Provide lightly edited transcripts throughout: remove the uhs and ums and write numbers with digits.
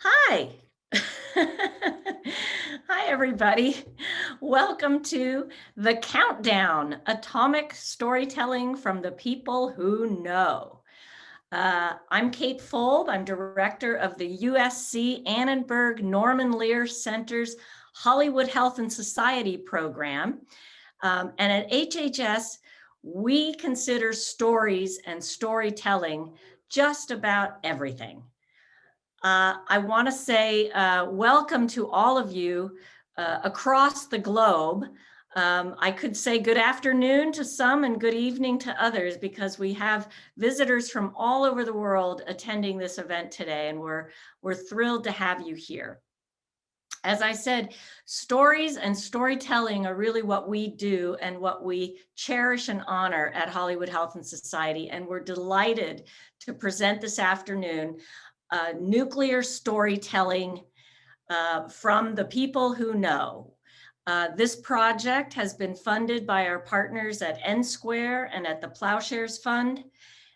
Hi. Hi, everybody. Welcome to The Countdown, Atomic Storytelling from the People Who Know. I'm Kate Folb. I'm director of the USC Annenberg Norman Lear Center's Hollywood Health and Society program. And at HHS, we consider stories and storytelling just about everything. I want to say welcome to all of you across the globe. I could say good afternoon to some and good evening to others because we have visitors from all over the world attending this event today, and we're thrilled to have you here. As I said, stories and storytelling are really what we do and what we cherish and honor at Hollywood Health and Society, and we're delighted to present this afternoon nuclear storytelling from the people who know. This project has been funded by our partners at N Square and at the Plowshares Fund.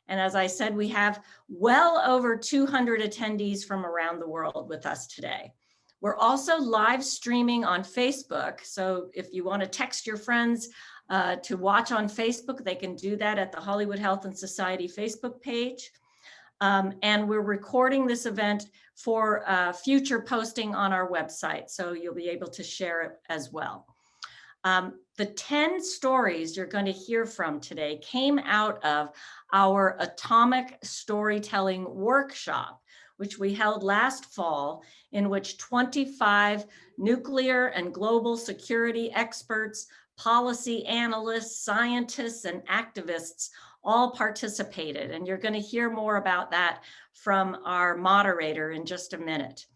And as I said, we have well over 200 attendees from around the world with us today. We're also live streaming on Facebook. So if you want to text your friends to watch on Facebook, they can do that at the Hollywood Health and Society Facebook page. And we're recording this event for future posting on our website, so you'll be able to share it as well. The 10 stories you're going to hear from today came out of our Atomic Storytelling Workshop, which we held last fall, in which 25 nuclear and global security experts, policy analysts, scientists, and activists all participated. And you're going to hear more about that from our moderator in just a minute.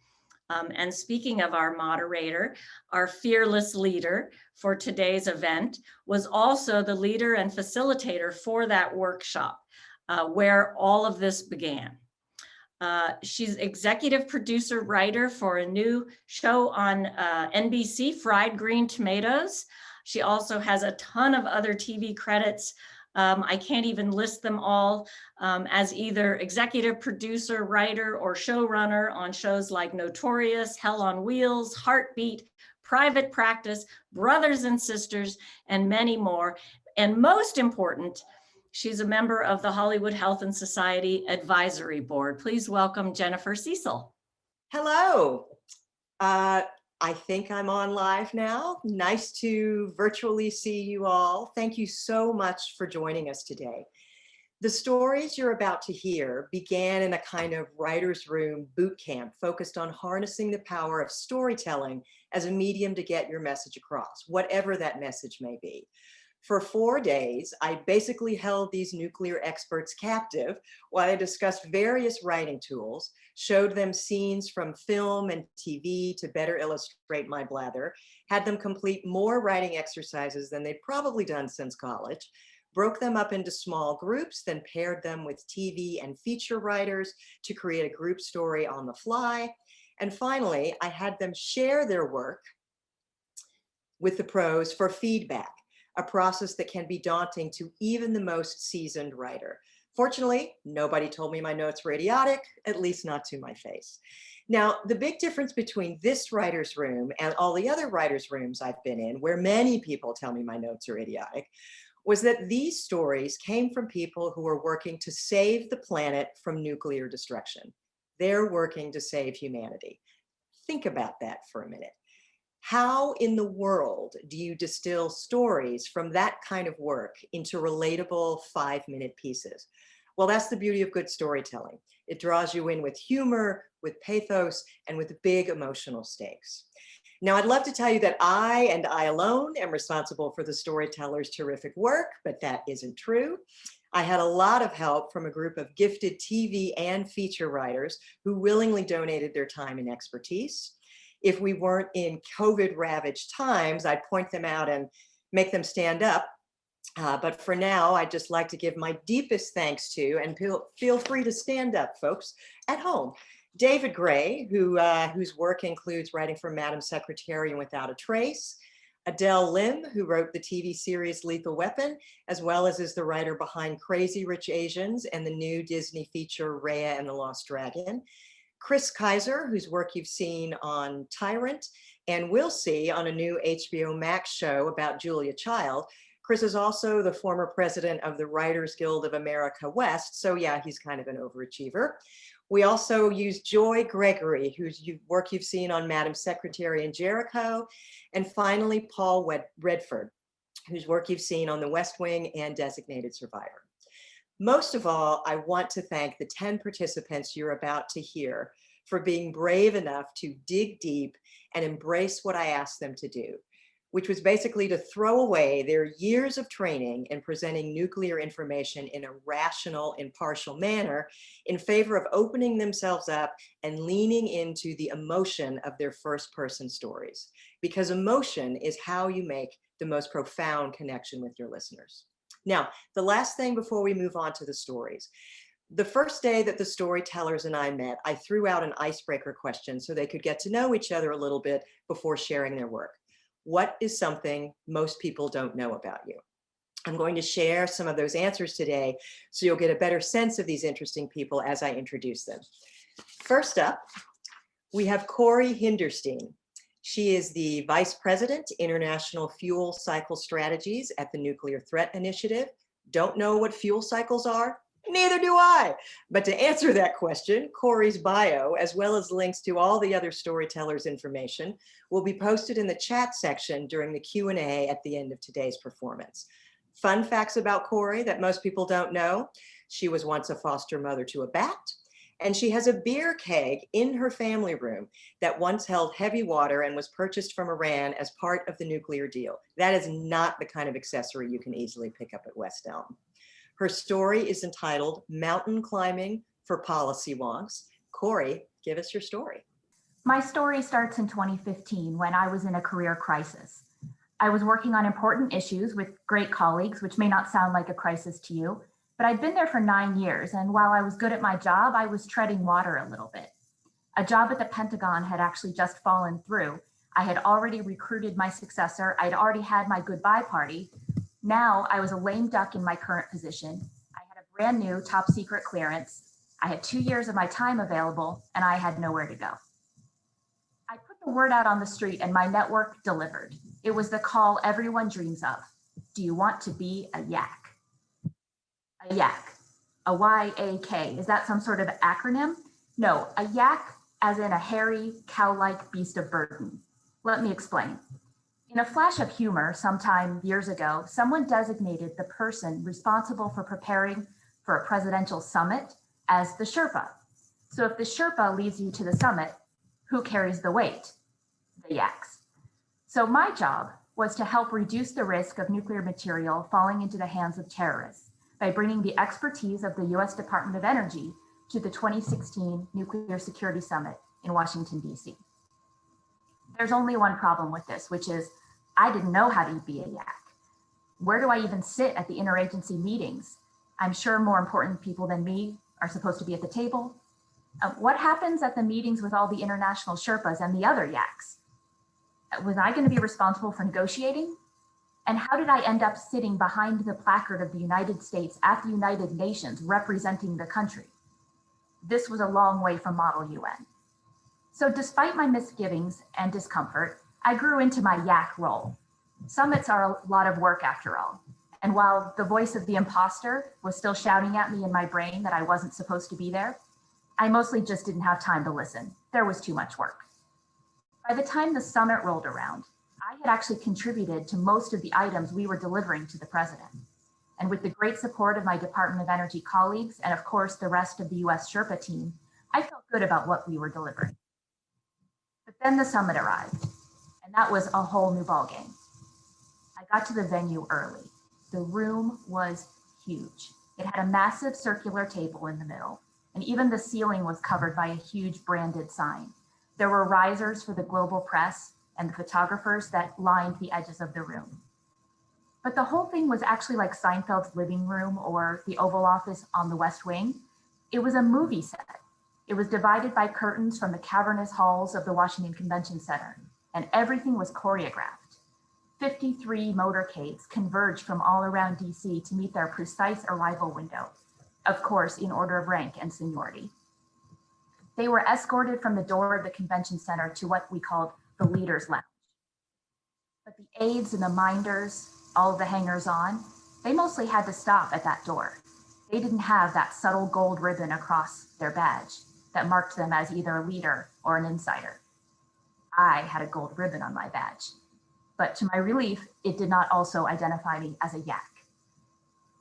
And speaking of our moderator, our fearless leader for today's event was also the leader and facilitator for that workshop where all of this began. She's executive producer writer for a new show on NBC, Fried Green Tomatoes. She also has a ton of other TV credits. I can't even list them all as either executive producer, writer, or showrunner on shows like Notorious, Hell on Wheels, Heartbeat, Private Practice, Brothers and Sisters, and many more. And most important, she's a member of the Hollywood Health and Society Advisory Board. Please welcome Jennifer CECIL. Hello. I think I'm on live now. Nice to virtually see you all. Thank you so much for joining us today. The stories you're about to hear began in a kind of writer's room boot camp focused on harnessing the power of storytelling as a medium to get your message across, whatever that message may be. For 4 days, I basically held these nuclear experts captive while I discussed various writing tools, showed them scenes from film and TV to better illustrate my blather, had them complete more writing exercises than they'd probably done since college, broke them up into small groups, then paired them with TV and feature writers to create a group story on the fly. And finally, I had them share their work with the pros for feedback, a process that can be daunting to even the most seasoned writer. Fortunately, nobody told me my notes were idiotic, at least not to my face. Now, the big difference between this writer's room and all the other writer's rooms I've been in, where many people tell me my notes are idiotic, was that these stories came from people who are working to save the planet from nuclear destruction. They're working to save humanity. Think about that for a minute. How in the world do you distill stories from that kind of work into relatable 5-minute pieces? Well, that's the beauty of good storytelling. It draws you in with humor, with pathos, and with big emotional stakes. Now, I'd love to tell you that I, and I alone, am responsible for the storyteller's terrific work, but that isn't true. I had a lot of help from a group of gifted TV and feature writers who willingly donated their time and expertise. If we weren't in COVID-ravaged times, I'd point them out and make them stand up. But for now, I'd just like to give my deepest thanks to, and feel free to stand up, folks, at home. David Gray, whose work includes writing for Madam Secretary and Without a Trace. Adele Lim, who wrote the TV series Lethal Weapon, as well as is the writer behind Crazy Rich Asians and the new Disney feature Raya and the Lost Dragon. Chris Kaiser, whose work you've seen on Tyrant and will see on a new HBO Max show about Julia Child. Chris is also the former president of the Writers Guild of America West, so yeah, he's kind of an overachiever. We also use Joy Gregory, whose work you've seen on Madam Secretary and Jericho, and finally Paul Redford, whose work you've seen on The West Wing and Designated Survivor. Most of all, I want to thank the 10 participants you're about to hear for being brave enough to dig deep and embrace what I asked them to do, which was basically to throw away their years of training in presenting nuclear information in a rational, impartial manner in favor of opening themselves up and leaning into the emotion of their first-person stories. Because emotion is how you make the most profound connection with your listeners. Now, the last thing before we move on to the stories. The first day that the storytellers and I met, I threw out an icebreaker question so they could get to know each other a little bit before sharing their work. What is something most people don't know about you? I'm going to share some of those answers today so you'll get a better sense of these interesting people as I introduce them. First up, we have Corey Hinderstein. She is the Vice President, International Fuel Cycle Strategies at the Nuclear Threat Initiative. Don't know what fuel cycles are? Neither do I. But to answer that question, Corey's bio, as well as links to all the other storytellers' information, will be posted in the chat section during the Q&A at the end of today's performance. Fun facts about Corey that most people don't know. She was once a foster mother to a bat, and she has a beer keg in her family room that once held heavy water and was purchased from Iran as part of the nuclear deal. That is not the kind of accessory you can easily pick up at West Elm. Her story is entitled Mountain Climbing for Policy Wonks. Corey, give us your story. My story starts in 2015 when I was in a career crisis. I was working on important issues with great colleagues, which may not sound like a crisis to you, but I'd been there for 9 years, and while I was good at my job, I was treading water a little bit. A job at the Pentagon had actually just fallen through. I had already recruited my successor. I'd already had my goodbye party. Now I was a lame duck in my current position. I had a brand new top secret clearance. I had 2 years of my time available, and I had nowhere to go. I put the word out on the street and my network delivered. It was the call everyone dreams of. Do you want to be a yak? A yak, a Y-A-K. Is that some sort of acronym? No, a yak as in a hairy, cow-like beast of burden. Let me explain. In a flash of humor, sometime years ago, someone designated the person responsible for preparing for a presidential summit as the Sherpa. So if the Sherpa leads you to the summit, who carries the weight? The yaks. So my job was to help reduce the risk of nuclear material falling into the hands of terrorists by bringing the expertise of the US Department of Energy to the 2016 Nuclear Security Summit in Washington, DC. There's only one problem with this, which is I didn't know how to be a yak. Where do I even sit at the interagency meetings? I'm sure more important people than me are supposed to be at the table. What happens at the meetings with all the international Sherpas and the other yaks? Was I going to be responsible for negotiating? And how did I end up sitting behind the placard of the United States at the United Nations representing the country? This was a long way from Model UN. So despite my misgivings and discomfort, I grew into my yak role. Summits are a lot of work after all. And while the voice of the imposter was still shouting at me in my brain that I wasn't supposed to be there, I mostly just didn't have time to listen. There was too much work. By the time the summit rolled around, I had actually contributed to most of the items we were delivering to the president. And with the great support of my Department of Energy colleagues, and of course, the rest of the US Sherpa team, I felt good about what we were delivering. But then the summit arrived, and that was a whole new ballgame. I got to the venue early. The room was huge. It had a massive circular table in the middle, and even the ceiling was covered by a huge branded sign. There were risers for the global press and the photographers that lined the edges of the room. But the whole thing was actually like Seinfeld's living room or the Oval Office on the West Wing. It was a movie set. It was divided by curtains from the cavernous halls of the Washington Convention Center, and everything was choreographed. 53 motorcades converged from all around DC to meet their precise arrival window, of course, in order of rank and seniority. They were escorted from the door of the convention center to what we called the leaders' lounge. But the aides and the minders, all of the hangers-on, they mostly had to stop at that door. They didn't have that subtle gold ribbon across their badge that marked them as either a leader or an insider. I had a gold ribbon on my badge, but to my relief, it did not also identify me as a yak.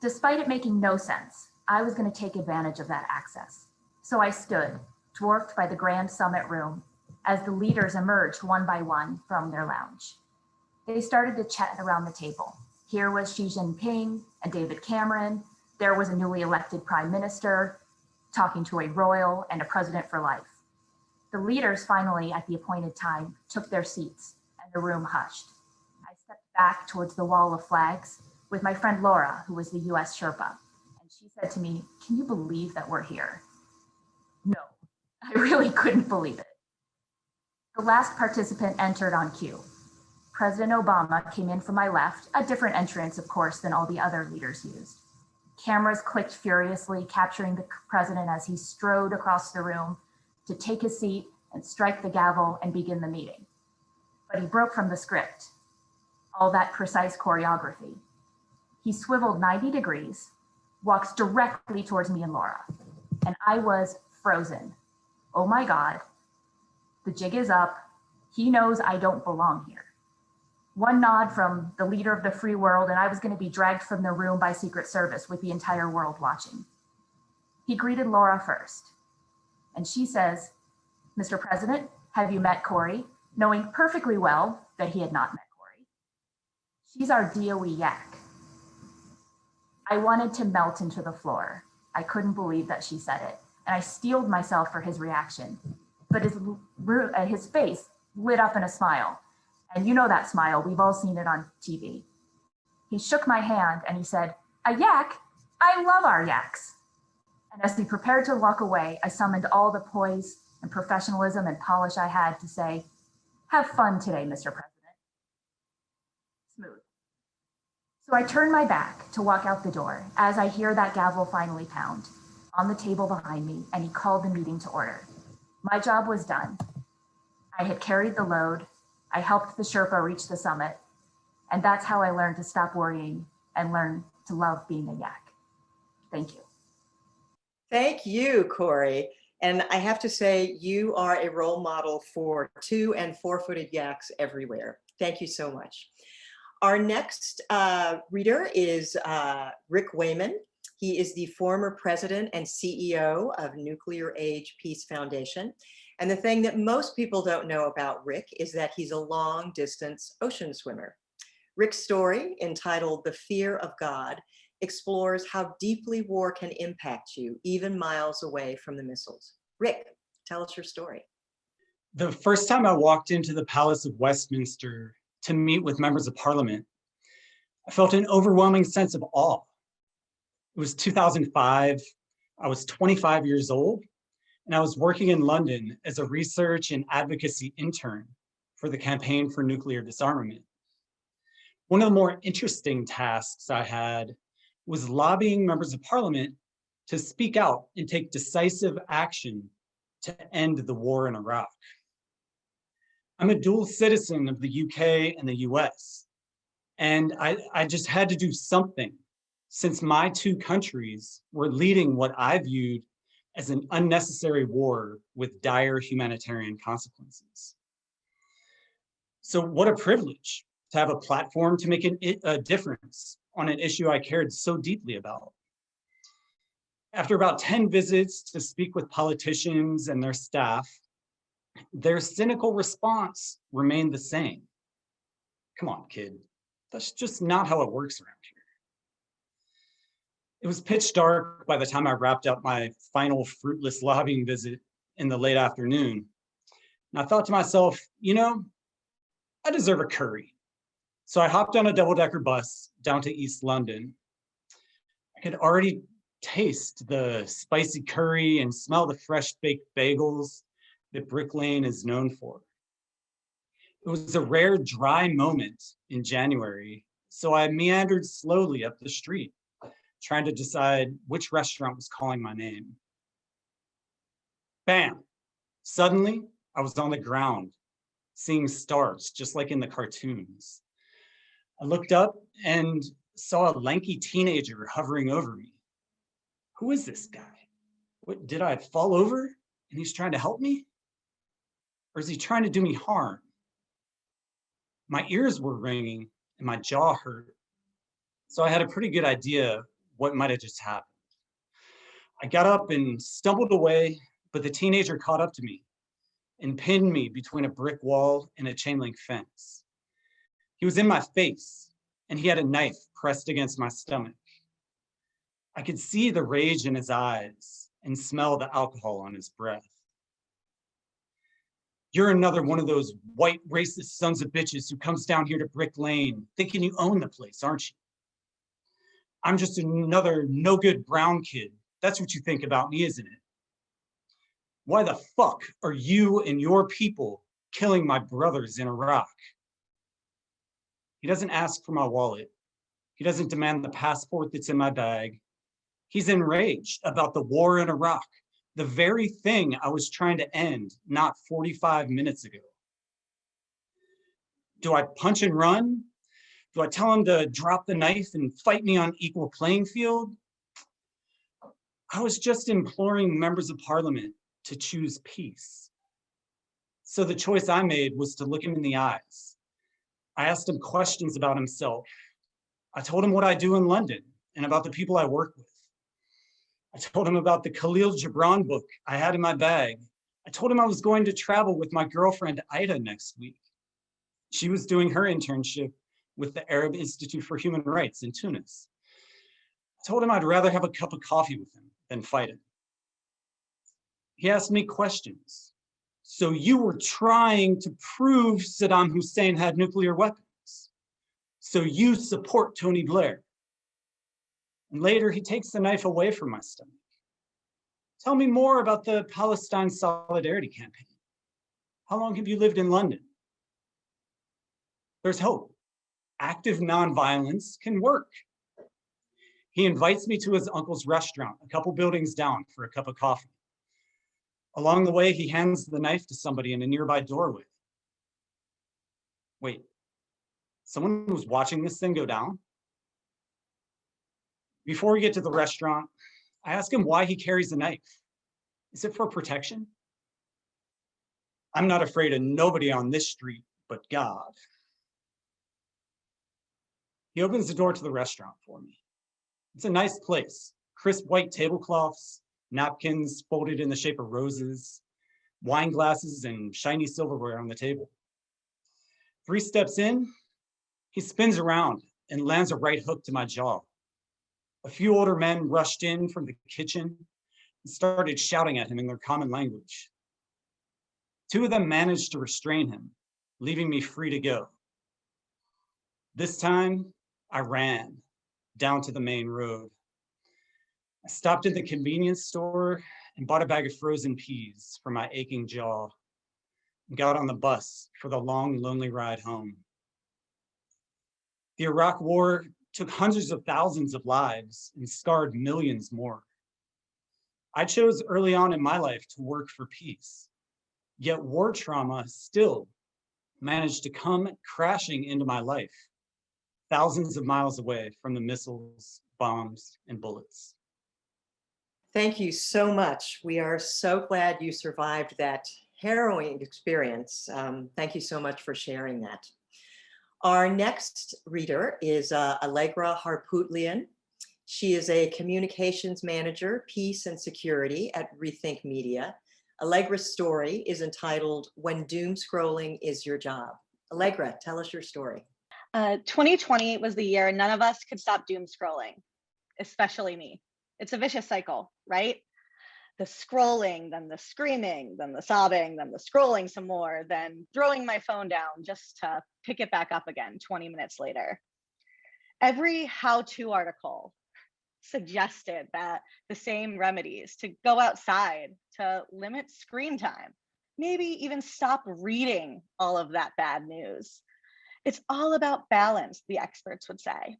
Despite it making no sense, I was going to take advantage of that access. So I stood, dwarfed by the grand summit room, as the leaders emerged one by one from their lounge. They started to chat around the table. Here was Xi Jinping and David Cameron. There was a newly elected prime minister talking to a royal and a president for life. The leaders finally, at the appointed time, took their seats and the room hushed. I stepped back towards the wall of flags with my friend Laura, who was the US Sherpa. And she said to me, "Can you believe that we're here?" No, I really couldn't believe it. The last participant entered on cue. President Obama came in from my left, a different entrance, of course, than all the other leaders used. Cameras clicked furiously, capturing the president as he strode across the room to take his seat and strike the gavel and begin the meeting. But he broke from the script, all that precise choreography. He swiveled 90 degrees, walks directly towards me and Laura, and I was frozen. Oh my God, the jig is up. He knows I don't belong here. One nod from the leader of the free world, and I was going to be dragged from the room by Secret Service with the entire world watching. He greeted Laura first, and she says, "Mr. President, have you met Corey?" Knowing perfectly well that he had not met Corey. "She's our DOE yak." I wanted to melt into the floor. I couldn't believe that she said it, and I steeled myself for his reaction. But his face lit up in a smile. And you know that smile, we've all seen it on TV. He shook my hand and he said, "A yak? I love our yaks." And as he prepared to walk away, I summoned all the poise and professionalism and polish I had to say, "Have fun today, Mr. President." Smooth. So I turned my back to walk out the door as I hear that gavel finally pound on the table behind me, and he called the meeting to order. My job was done. I had carried the load. I helped the Sherpa reach the summit, and that's how I learned to stop worrying and learn to love being a yak. Thank you. Thank you, Corey. And I have to say, you are a role model for 2- and 4-footed yaks everywhere. Thank you so much. Our next reader is Rick Wayman. He is the former president and CEO of Nuclear Age Peace Foundation. And the thing that most people don't know about Rick is that he's a long-distance ocean swimmer. Rick's story, entitled "The Fear of God," explores how deeply war can impact you, even miles away from the missiles. Rick, tell us your story. The first time I walked into the Palace of Westminster to meet with members of Parliament, I felt an overwhelming sense of awe. It was 2005. I was 25 years old, and I was working in London as a research and advocacy intern for the Campaign for Nuclear Disarmament. One of the more interesting tasks I had was lobbying members of Parliament to speak out and take decisive action to end the war in Iraq. I'm a dual citizen of the UK and the US, and I just had to do something since my two countries were leading what I viewed as an unnecessary war with dire humanitarian consequences. So what a privilege to have a platform to make a difference on an issue I cared so deeply about. After about 10 visits to speak with politicians and their staff, their cynical response remained the same. "Come on, kid, that's just not how it works around here." It was pitch dark by the time I wrapped up my final fruitless lobbying visit in the late afternoon. And I thought to myself, you know, I deserve a curry. So I hopped on a double-decker bus down to East London. I could already taste the spicy curry and smell the fresh baked bagels that Brick Lane is known for. It was a rare dry moment in January, so I meandered slowly up the street, trying to decide which restaurant was calling my name. Bam! Suddenly, I was on the ground, seeing stars just like in the cartoons. I looked up and saw a lanky teenager hovering over me. Who is this guy? What, did I fall over and he's trying to help me? Or is he trying to do me harm? My ears were ringing and my jaw hurt. So I had a pretty good idea what might have just happened. I got up and stumbled away, but the teenager caught up to me and pinned me between a brick wall and a chain link fence. He was in my face and he had a knife pressed against my stomach. I could see the rage in his eyes and smell the alcohol on his breath. You're another one of those white racist sons of bitches who comes down here to Brick Lane thinking you own the place, aren't you? I'm just another no good brown kid. That's what you think about me, isn't it? Why the fuck are you and your people killing my brothers in Iraq? He doesn't ask for my wallet. He doesn't demand the passport that's in my bag. He's enraged about the war in Iraq, the very thing I was trying to end not 45 minutes ago. Do I punch and run? Do I tell him to drop the knife and fight me on equal playing field? I was just imploring members of parliament to choose peace. So the choice I made was to look him in the eyes. I asked him questions about himself. I told him what I do in London and about the people I work with. I told him about the Khalil Gibran book I had in my bag. I told him I was going to travel with my girlfriend Ida next week. She was doing her internship with the Arab Institute for Human Rights in Tunis. I told him I'd rather have a cup of coffee with him than fight him. He asked me questions. So you were trying to prove Saddam Hussein had nuclear weapons. So you support Tony Blair. And later he takes the knife away from my stomach. Tell me more about the Palestine Solidarity Campaign. How long have you lived in London? There's hope. Active nonviolence can work. He invites me to his uncle's restaurant, a couple buildings down, for a cup of coffee. Along the way, he hands the knife to somebody in a nearby doorway. Wait, someone was watching this thing go down? Before we get to the restaurant, I ask him why he carries a knife. Is it for protection? I'm not afraid of nobody on this street but God. He opens the door to the restaurant for me. It's a nice place, crisp white tablecloths, napkins folded in the shape of roses, wine glasses, and shiny silverware on the table. 3 steps in, he spins around and lands a right hook to my jaw. A few older men rushed in from the kitchen and started shouting at him in their common language. 2 of them managed to restrain him, leaving me free to go. This time, I ran down to the main road. I stopped at the convenience store and bought a bag of frozen peas for my aching jaw and got on the bus for the long, lonely ride home. The Iraq War took hundreds of thousands of lives and scarred millions more. I chose early on in my life to work for peace, yet war trauma still managed to come crashing into my life, thousands of miles away from the missiles, bombs, and bullets. Thank you so much. We are so glad you survived that harrowing experience. Thank you so much for sharing that. Our next reader is Allegra Harputlian. She is a communications manager, peace and security at Rethink Media. Allegra's story is entitled When Doom Scrolling is Your Job. Allegra, tell us your story. 2020 was the year none of us could stop doom scrolling, especially me. It's a vicious cycle, right? The scrolling, then the screaming, then the sobbing, then the scrolling some more, then throwing my phone down just to pick it back up again 20 minutes later. Every how-to article suggested that the same remedies to go outside, to limit screen time, maybe even stop reading all of that bad news. It's all about balance, the experts would say.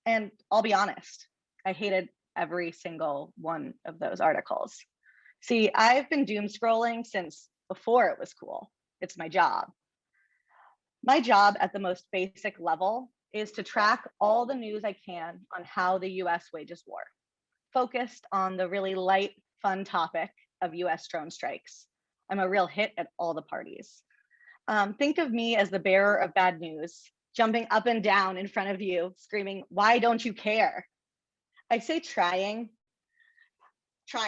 And I'll be honest, I hated every single one of those articles. See, I've been doom scrolling since before it was cool. It's my job. My job at the most basic level is to track all the news I can on how the US wages war, focused on the really light, fun topic of US drone strikes. I'm a real hit at all the parties. Think of me as the bearer of bad news, jumping up and down in front of you, screaming, "Why don't you care?" I say trying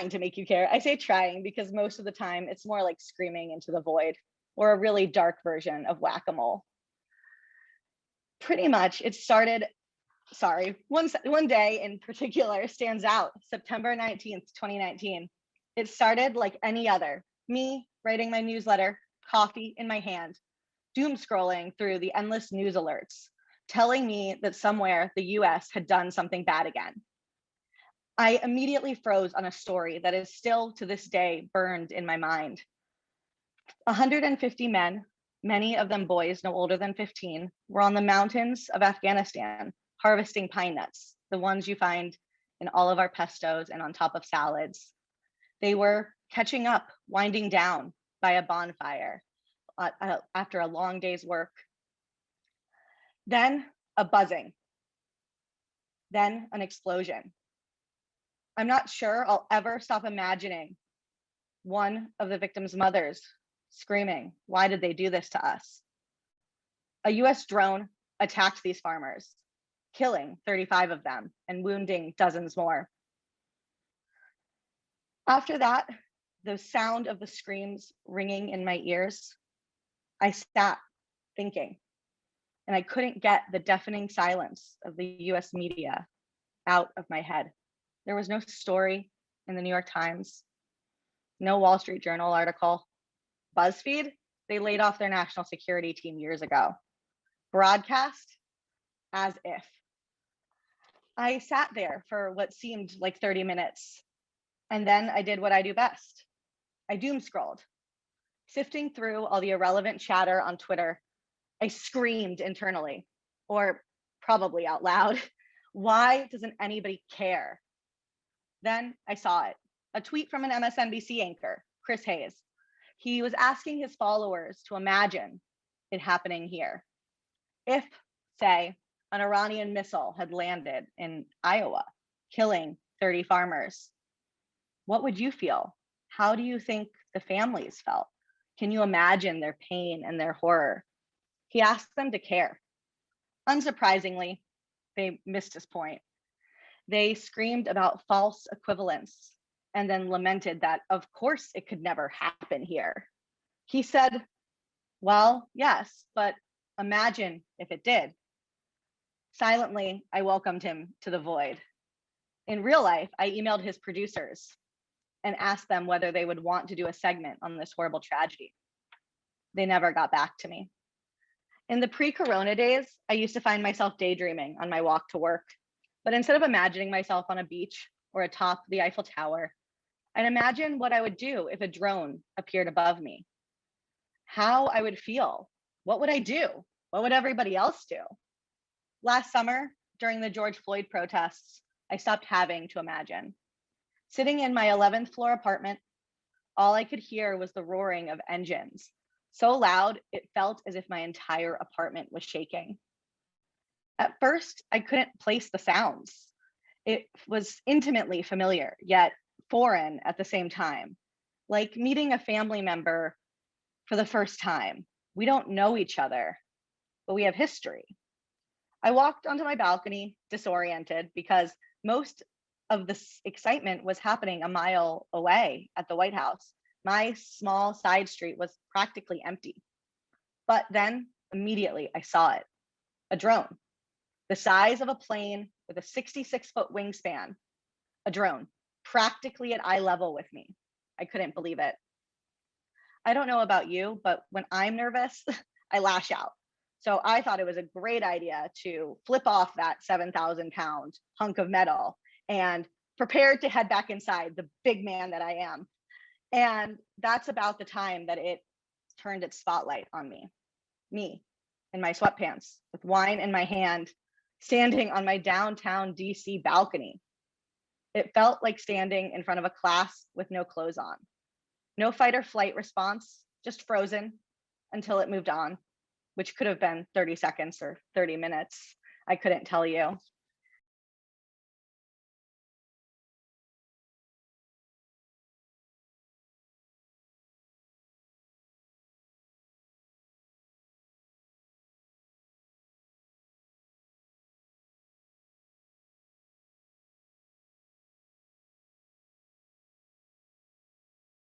to make you care. I say trying because most of the time it's more like screaming into the void, or a really dark version of whack-a-mole. Pretty much it started, one day in particular stands out, September 19th, 2019. It started like any other, me writing my newsletter, coffee in my hand, doom scrolling through the endless news alerts, telling me that somewhere the US had done something bad again. I immediately froze on a story that is still to this day burned in my mind. 150 men, many of them boys no older than 15, were on the mountains of Afghanistan harvesting pine nuts, the ones you find in all of our pestos and on top of salads. They were catching up, winding down by a bonfire after a long day's work. Then a buzzing, then an explosion. I'm not sure I'll ever stop imagining one of the victims' mothers screaming, "Why did they do this to us?" A US drone attacked these farmers, killing 35 of them and wounding dozens more. After that, the sound of the screams ringing in my ears, I sat thinking, and I couldn't get the deafening silence of the US media out of my head. There was no story in the New York Times, no Wall Street Journal article. BuzzFeed, they laid off their national security team years ago. Broadcast, as if. I sat there for what seemed like 30 minutes, and then I did what I do best. I doom scrolled. Sifting through all the irrelevant chatter on Twitter, I screamed internally, or probably out loud, "Why doesn't anybody care?" Then I saw it, a tweet from an MSNBC anchor, Chris Hayes. He was asking his followers to imagine it happening here. If, say, an Iranian missile had landed in Iowa, killing 30 farmers, what would you feel? How do you think the families felt? Can you imagine their pain and their horror? He asked them to care. Unsurprisingly, they missed his point. They screamed about false equivalence and then lamented that, of course, it could never happen here. He said, "Well, yes, but imagine if it did." Silently, I welcomed him to the void. In real life, I emailed his producers and asked them whether they would want to do a segment on this horrible tragedy. They never got back to me. In the pre-corona days, I used to find myself daydreaming on my walk to work. But instead of imagining myself on a beach or atop the Eiffel Tower, I'd imagine what I would do if a drone appeared above me. How I would feel. What would I do? What would everybody else do? Last summer, during the George Floyd protests, I stopped having to imagine. Sitting in my 11th floor apartment, all I could hear was the roaring of engines. So loud, it felt as if my entire apartment was shaking. At first, I couldn't place the sounds. It was intimately familiar, yet foreign at the same time, like meeting a family member for the first time. We don't know each other, but we have history. I walked onto my balcony, disoriented, because most of this excitement was happening a mile away at the White House. My small side street was practically empty. But then, immediately, I saw it. A drone. The size of a plane with a 66-foot wingspan, a drone, practically at eye level with me. I couldn't believe it. I don't know about you, but when I'm nervous, I lash out. So I thought it was a great idea to flip off that 7,000-pound hunk of metal and prepare to head back inside, the big man that I am. And that's about the time that it turned its spotlight on me in my sweatpants with wine in my hand, standing on my downtown DC balcony. It felt like standing in front of a class with no clothes on. No fight or flight response, just frozen until it moved on, which could have been 30 seconds or 30 minutes. I couldn't tell you.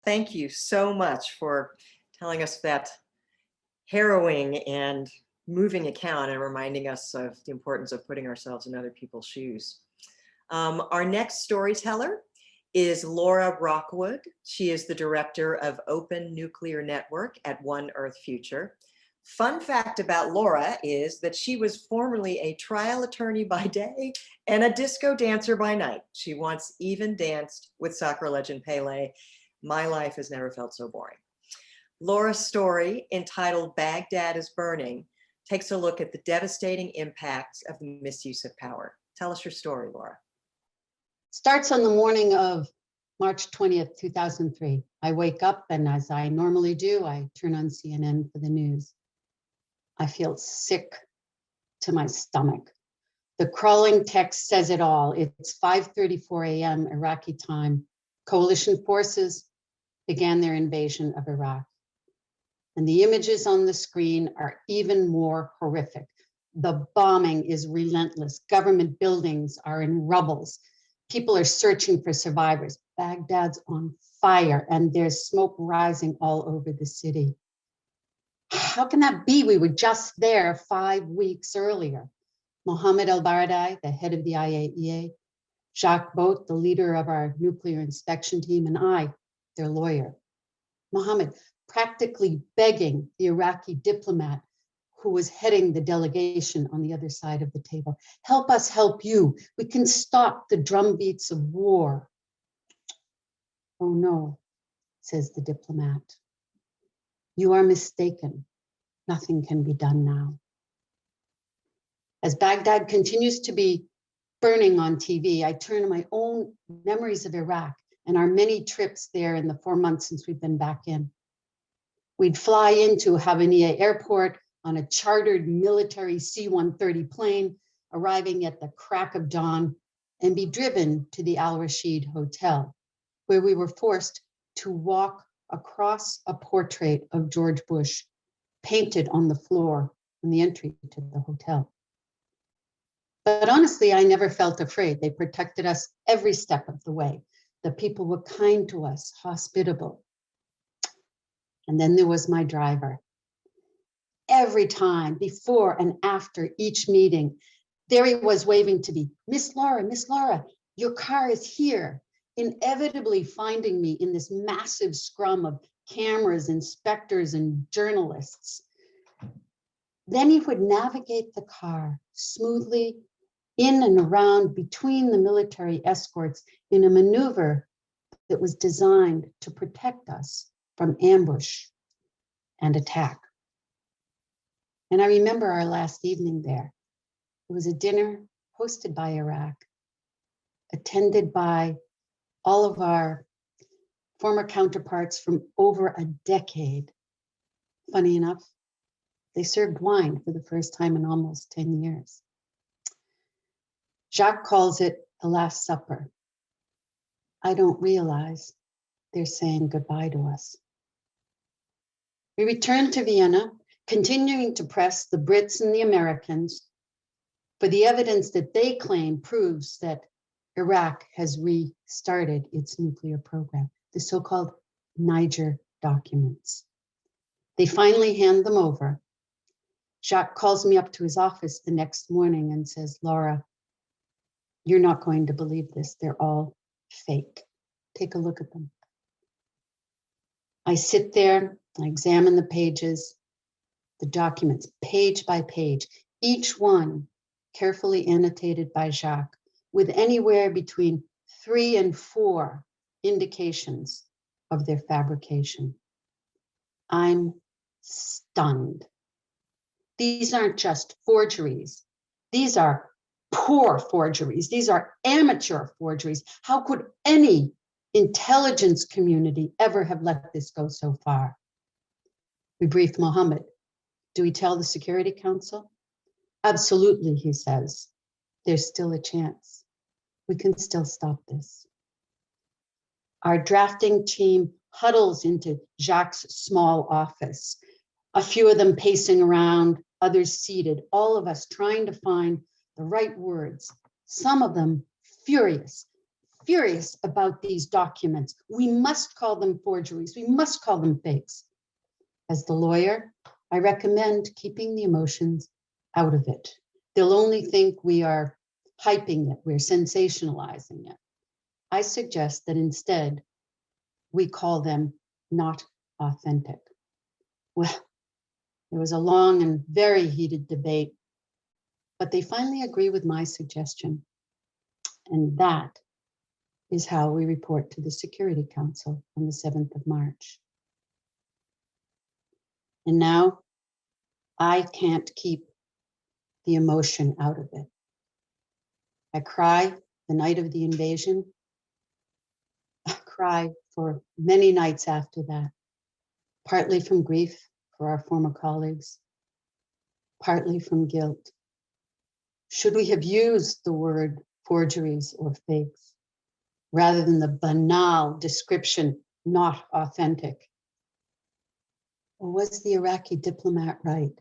Thank you so much for telling us that harrowing and moving account and reminding us of the importance of putting ourselves in other people's shoes. Our next storyteller is Laura Rockwood. She is the director of Open Nuclear Network at One Earth Future. Fun fact about Laura is that she was formerly a trial attorney by day and a disco dancer by night. She once even danced with soccer legend Pele. My life has never felt so boring. Laura's story, entitled Baghdad is Burning, takes a look at the devastating impacts of the misuse of power. Tell us your story, Laura. Starts on the morning of March 20th, 2003. I wake up, and as I normally do, I turn on CNN for the news. I feel sick to my stomach. The crawling text says it all. It's 5:34 a.m. Iraqi time. Coalition forces began their invasion of Iraq. And the images on the screen are even more horrific. The bombing is relentless. Government buildings are in rubbles. People are searching for survivors. Baghdad's on fire, and there's smoke rising all over the city. How can that be? We were just there 5 weeks earlier. Mohammed al-Baradei, the head of the IAEA, Jacques Boat, the leader of our nuclear inspection team, and I, their lawyer. Mohammed practically begging the Iraqi diplomat who was heading the delegation on the other side of the table, help us help you. We can stop the drumbeats of war. Oh no, says the diplomat. You are mistaken. Nothing can be done now. As Baghdad continues to be burning on TV, I turn to my own memories of Iraq and our many trips there in the 4 months since we've been back in. We'd fly into Havania Airport on a chartered military C-130 plane, arriving at the crack of dawn, and be driven to the Al Rashid Hotel, where we were forced to walk across a portrait of George Bush painted on the floor on the entry to the hotel. But honestly, I never felt afraid. They protected us every step of the way. The people were kind to us, hospitable. And then there was my driver. Every time, before and after each meeting, there he was waving to me, Miss Laura, your car is here, inevitably finding me in this massive scrum of cameras, inspectors, and journalists. Then he would navigate the car smoothly in and around between the military escorts in a maneuver that was designed to protect us from ambush and attack. And I remember our last evening there. It was a dinner hosted by Iraq, attended by all of our former counterparts from over a decade. Funny enough, they served wine for the first time in almost 10 years. Jacques calls it a Last Supper. I don't realize they're saying goodbye to us. We returned to Vienna, continuing to press the Brits and the Americans for the evidence that they claim proves that Iraq has restarted its nuclear program, the so-called Niger documents. They finally hand them over. Jacques calls me up to his office the next morning and says, Laura, you're not going to believe this. They're all fake. Take a look at them. I sit there, I examine the pages, the documents, page by page, each one carefully annotated by Jacques, with anywhere between 3 and 4 indications of their fabrication. I'm stunned. These aren't just forgeries. These are poor forgeries. These are amateur forgeries. How could any intelligence community ever have let this go so far? We brief Mohammed. Do we tell the Security Council? Absolutely, he says. There's still a chance. We can still stop this. Our drafting team huddles into Jacques' small office, a few of them pacing around, others seated, all of us trying to find the right words, some of them furious about these documents. We must call them forgeries. We must call them fakes. As the lawyer, I recommend keeping the emotions out of it. They'll only think we are hyping it, we're sensationalizing it. I suggest that instead we call them not authentic. Well, there was a long and very heated debate, but they finally agree with my suggestion. And that is how we report to the Security Council on the 7th of March. And now I can't keep the emotion out of it. I cry the night of the invasion. I cry for many nights after that, partly from grief for our former colleagues, partly from guilt. Should we have used the word forgeries or fakes rather than the banal description, not authentic? Or was the Iraqi diplomat right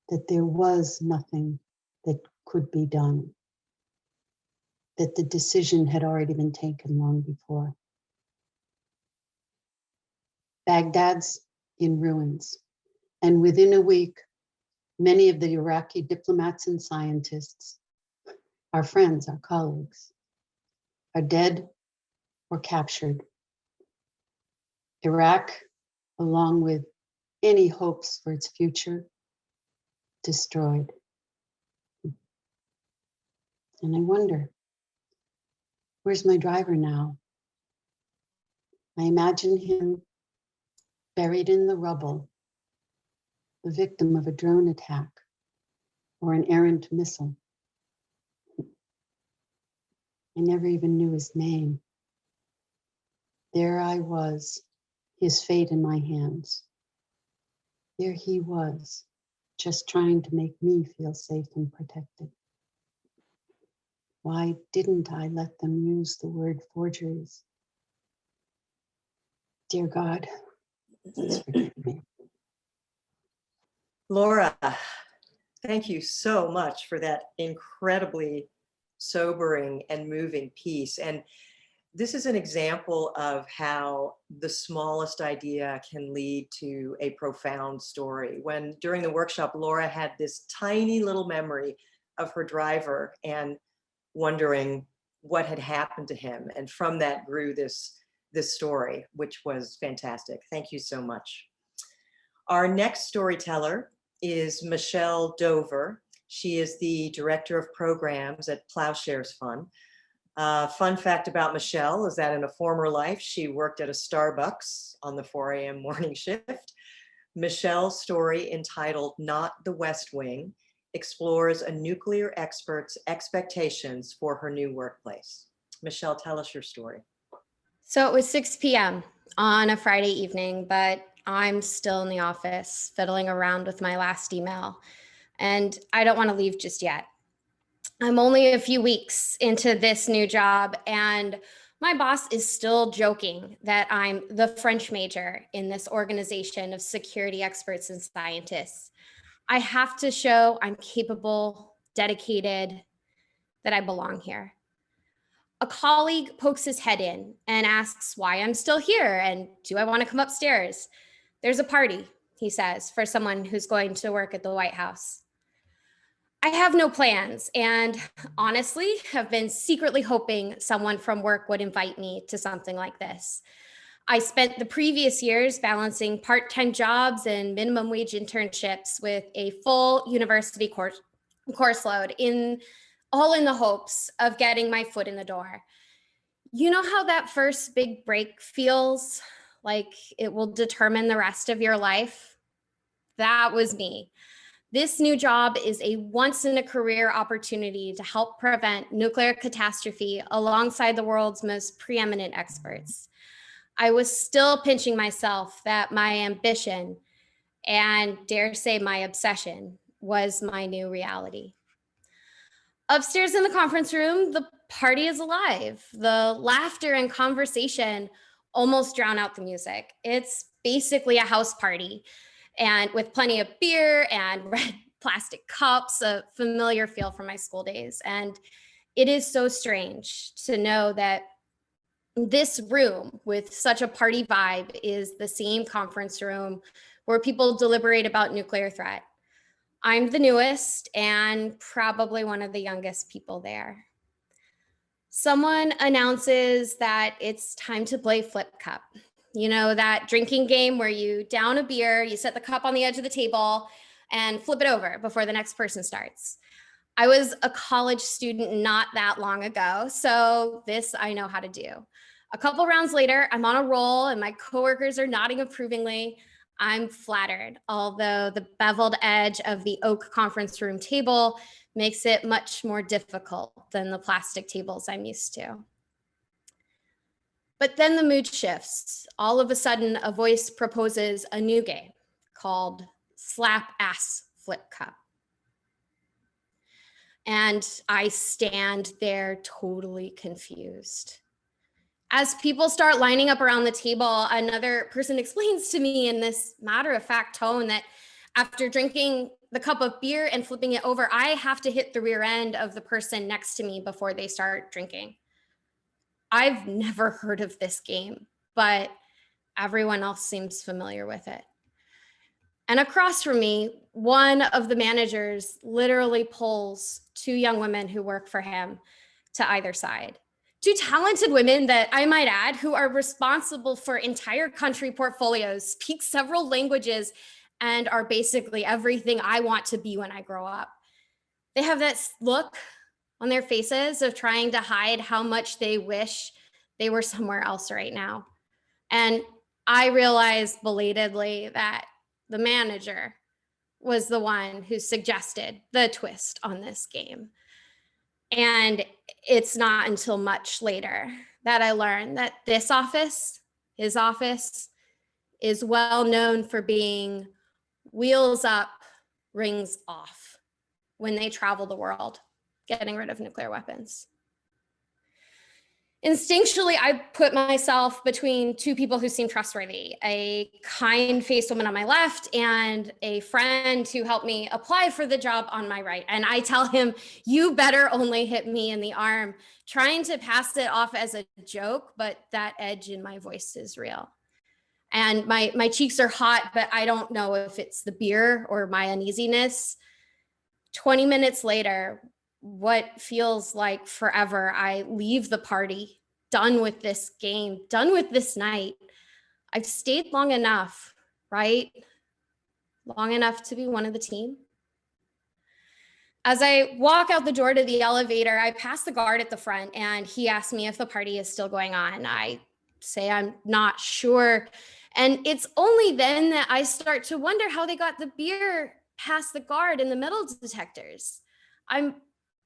that there was nothing that could be done, that the decision had already been taken long before? Baghdad's in ruins, and within a week, many of the Iraqi diplomats and scientists, our friends, our colleagues, are dead or captured. Iraq, along with any hopes for its future, destroyed. And I wonder, where's my driver now? I imagine him buried in the rubble, the victim of a drone attack or an errant missile. I never even knew his name. There I was, his fate in my hands. There he was, just trying to make me feel safe and protected. Why didn't I let them use the word forgeries? Dear God, please forgive me. Laura, thank you so much for that incredibly sobering and moving piece. And this is an example of how the smallest idea can lead to a profound story. When during the workshop, Laura had this tiny little memory of her driver and wondering what had happened to him. And from that grew this story, which was fantastic. Thank you so much. Our next storyteller is Michelle Dover. She is the Director of Programs at Plowshares Fund. Fun fact about Michelle is that in a former life, she worked at a Starbucks on the 4 a.m. morning shift. Michelle's story, entitled Not the West Wing, explores a nuclear expert's expectations for her new workplace. Michelle, tell us your story. So it was 6 p.m. on a Friday evening, but I'm still in the office fiddling around with my last email, and I don't want to leave just yet. I'm only a few weeks into this new job, and my boss is still joking that I'm the French major in this organization of security experts and scientists. I have to show I'm capable, dedicated, that I belong here. A colleague pokes his head in and asks why I'm still here and do I want to come upstairs? There's a party, he says, for someone who's going to work at the White House. I have no plans and honestly have been secretly hoping someone from work would invite me to something like this. I spent the previous years balancing part-time jobs and minimum wage internships with a full university course load, all in the hopes of getting my foot in the door. You know how that first big break feels like it will determine the rest of your life? That was me. This new job is a once-in-a-career opportunity to help prevent nuclear catastrophe alongside the world's most preeminent experts. I was still pinching myself that my ambition and dare say my obsession was my new reality. Upstairs in the conference room, the party is alive. The laughter and conversation almost drown out the music. It's basically a house party, and with plenty of beer and red plastic cups, a familiar feel from my school days. And it is so strange to know that this room with such a party vibe is the same conference room where people deliberate about nuclear threat. I'm the newest and probably one of the youngest people there. Someone announces that it's time to play Flip Cup. You know, that drinking game where you down a beer, you set the cup on the edge of the table and flip it over before the next person starts. I was a college student not that long ago, so this I know how to do. A couple rounds later, I'm on a roll and my coworkers are nodding approvingly. I'm flattered, although the beveled edge of the oak conference room table makes it much more difficult than the plastic tables I'm used to. But then the mood shifts. All of a sudden, a voice proposes a new game called Slap Ass Flip Cup. And I stand there totally confused. As people start lining up around the table, another person explains to me in this matter-of-fact tone that after drinking the cup of beer and flipping it over, I have to hit the rear end of the person next to me before they start drinking. I've never heard of this game, but everyone else seems familiar with it. And across from me, one of the managers literally pulls two young women who work for him to either side. Two talented women that I might add, who are responsible for entire country portfolios, speak several languages, and are basically everything I want to be when I grow up. They have that look on their faces of trying to hide how much they wish they were somewhere else right now. And I realized belatedly that the manager was the one who suggested the twist on this game. And it's not until much later that I learned that this office, his office, is well known for being wheels up, rings off when they travel the world, getting rid of nuclear weapons. Instinctually, I put myself between two people who seem trustworthy, a kind-faced woman on my left and a friend who helped me apply for the job on my right. And I tell him, you better only hit me in the arm, trying to pass it off as a joke, but that edge in my voice is real. And my cheeks are hot, but I don't know if it's the beer or my uneasiness. 20 minutes later, what feels like forever, I leave the party, done with this game, done with this night. I've stayed long enough, right? Long enough to be one of the team. As I walk out the door to the elevator, I pass the guard at the front and he asks me if the party is still going on. I say I'm not sure. And it's only then that I start to wonder how they got the beer past the guard and the metal detectors. I'm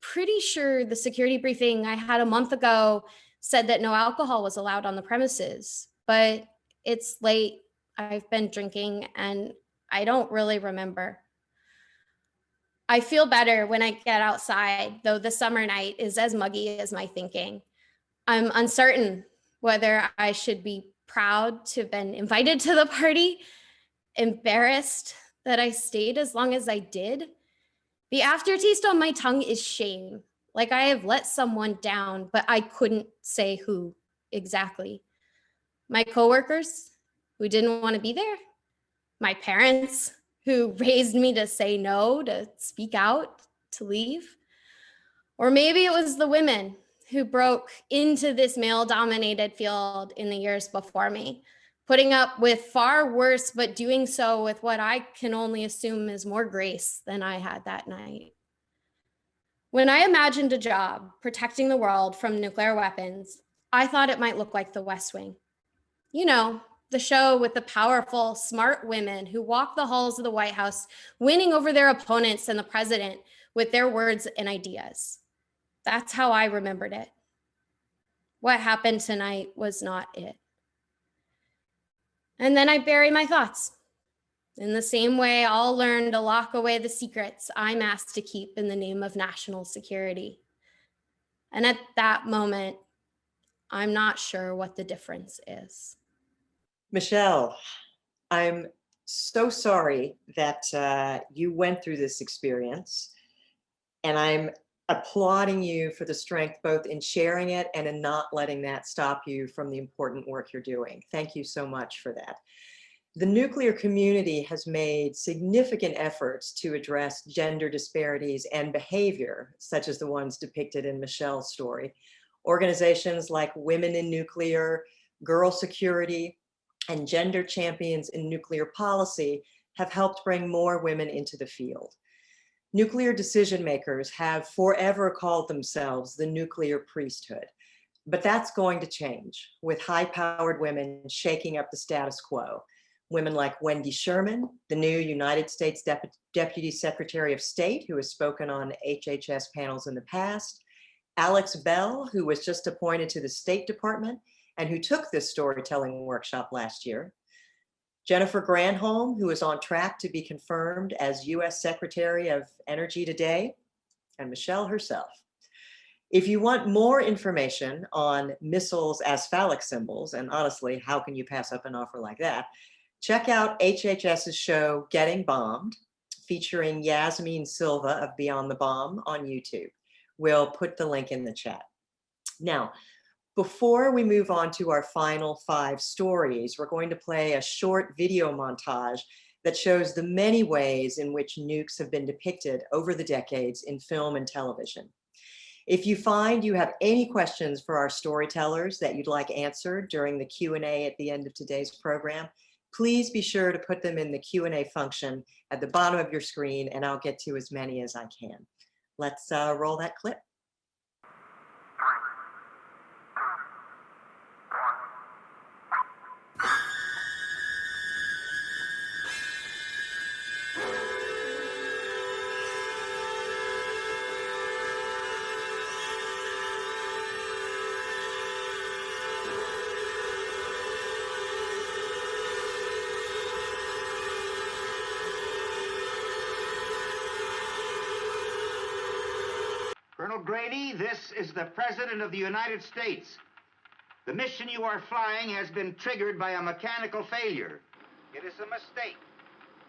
pretty sure the security briefing I had a month ago said that no alcohol was allowed on the premises, but it's late. I've been drinking and I don't really remember. I feel better when I get outside, though the summer night is as muggy as my thinking. I'm uncertain whether I should be proud to have been invited to the party, embarrassed that I stayed as long as I did. The aftertaste on my tongue is shame, like I have let someone down, but I couldn't say who exactly. My coworkers who didn't want to be there, my parents who raised me to say no, to speak out, to leave. Or maybe it was the women who broke into this male-dominated field in the years before me, putting up with far worse, but doing so with what I can only assume is more grace than I had that night. When I imagined a job protecting the world from nuclear weapons, I thought it might look like The West Wing. You know, the show with the powerful, smart women who walk the halls of the White House, winning over their opponents and the president with their words and ideas. That's how I remembered it. What happened tonight was not it. And then I bury my thoughts. In the same way, I'll learn to lock away the secrets I'm asked to keep in the name of national security. And at that moment, I'm not sure what the difference is. Michelle, I'm so sorry that you went through this experience, and I'm applauding you for the strength both in sharing it and in not letting that stop you from the important work you're doing. Thank you so much for that. The nuclear community has made significant efforts to address gender disparities and behavior, such as the ones depicted in Michelle's story. Organizations like Women in Nuclear, Girl Security, and Gender Champions in Nuclear Policy have helped bring more women into the field. Nuclear decision makers have forever called themselves the nuclear priesthood, but that's going to change with high-powered women shaking up the status quo. Women like Wendy Sherman, the new United States Deputy Secretary of State, who has spoken on HHS panels in the past, Alex Bell, who was just appointed to the State Department and who took this storytelling workshop last year, Jennifer Granholm, who is on track to be confirmed as US Secretary of Energy today, and Michelle herself. If you want more information on missiles as phallic symbols, and honestly, how can you pass up an offer like that? Check out HHS's show, Getting Bombed, featuring Yasmin Silva of Beyond the Bomb on YouTube. We'll put the link in the chat. Now, before we move on to our final 5 stories, we're going to play a short video montage that shows the many ways in which nukes have been depicted over the decades in film and television. If you find you have any questions for our storytellers that you'd like answered during the Q&A at the end of today's program, please be sure to put them in the Q&A function at the bottom of your screen, and I'll get to as many as I can. Let's roll that clip. Colonel Grady, this is the President of the United States. The mission you are flying has been triggered by a mechanical failure. It is a mistake.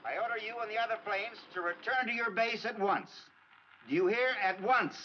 I order you and the other planes to return to your base at once. Do you hear? At once.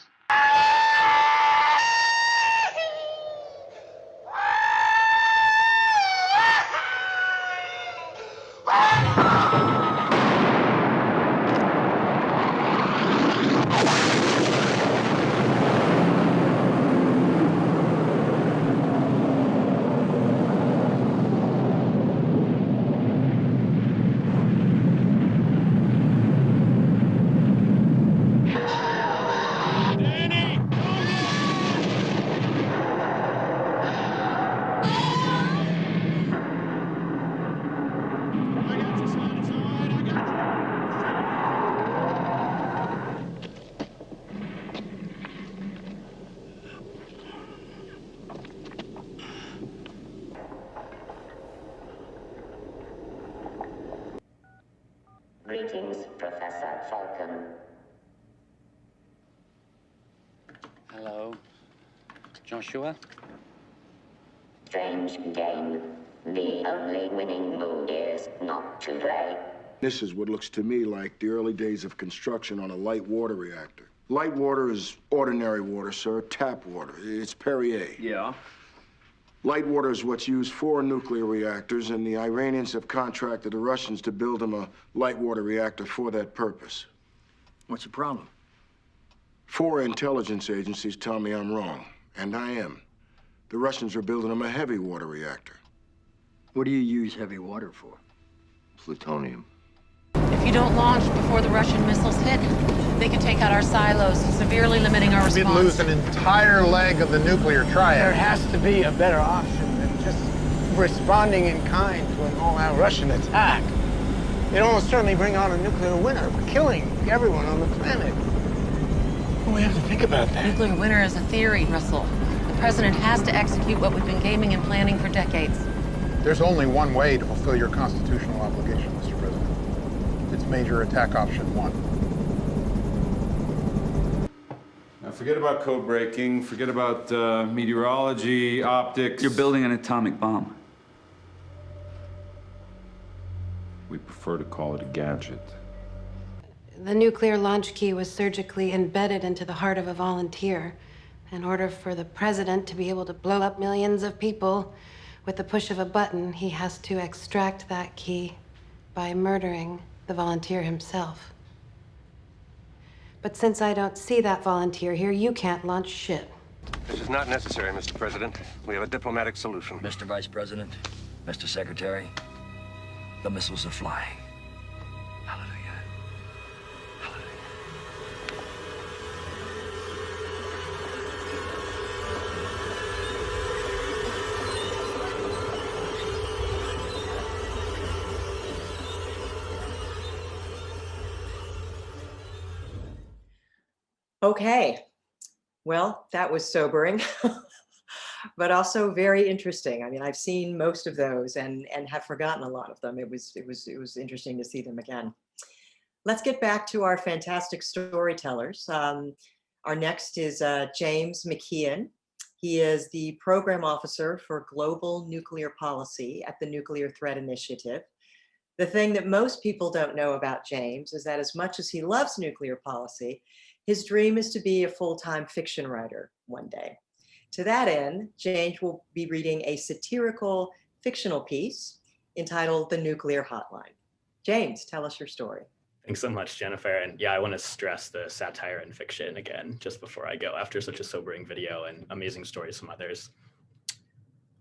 Greetings, Professor Falcon. Hello, Joshua. Strange game. The only winning move is not to play. This is what looks to me like the early days of construction on a light water reactor. Light water is ordinary water, sir, tap water. It's Perrier. Yeah. Light water is what's used for nuclear reactors, and the Iranians have contracted the Russians to build them a light water reactor for that purpose. What's the problem? 4 intelligence agencies tell me I'm wrong, and I am. The Russians are building them a heavy water reactor. What do you use heavy water for? Plutonium. If you don't launch before the Russian missiles hit, they can take out our silos, severely limiting our response. We'd lose an entire leg of the nuclear triad. There has to be a better option than just responding in kind to an all-out Russian attack. It'd almost certainly bring on a nuclear winter, killing everyone on the planet. We have to think about that. Nuclear winter is a theory, Russell. The president has to execute what we've been gaming and planning for decades. There's only one way to fulfill your constitutional obligation, Mr. President. It's Major Attack Option 1. Now forget about code breaking, forget about meteorology, optics. You're building an atomic bomb. We prefer to call it a gadget. The nuclear launch key was surgically embedded into the heart of a volunteer in order for the president to be able to blow up millions of people with the push of a button. He has to extract that key by murdering the volunteer himself. But since I don't see that volunteer here, you can't launch shit. This is not necessary, Mr. President. We have a diplomatic solution. Mr. Vice President, Mr. Secretary, the missiles are flying. Hallelujah. Okay, well, that was sobering, but also very interesting. I mean, I've seen most of those and have forgotten a lot of them. It was interesting to see them again. Let's get back to our fantastic storytellers. Our next is James McKeon. He is the Program Officer for Global Nuclear Policy at the Nuclear Threat Initiative. The thing that most people don't know about James is that as much as he loves nuclear policy, his dream is to be a full-time fiction writer one day. To that end, James will be reading a satirical fictional piece entitled The Nuclear Hotline. James, tell us your story. Thanks so much, Jennifer. And yeah, I want to stress the satire and fiction again, just before I go, after such a sobering video and amazing stories from others.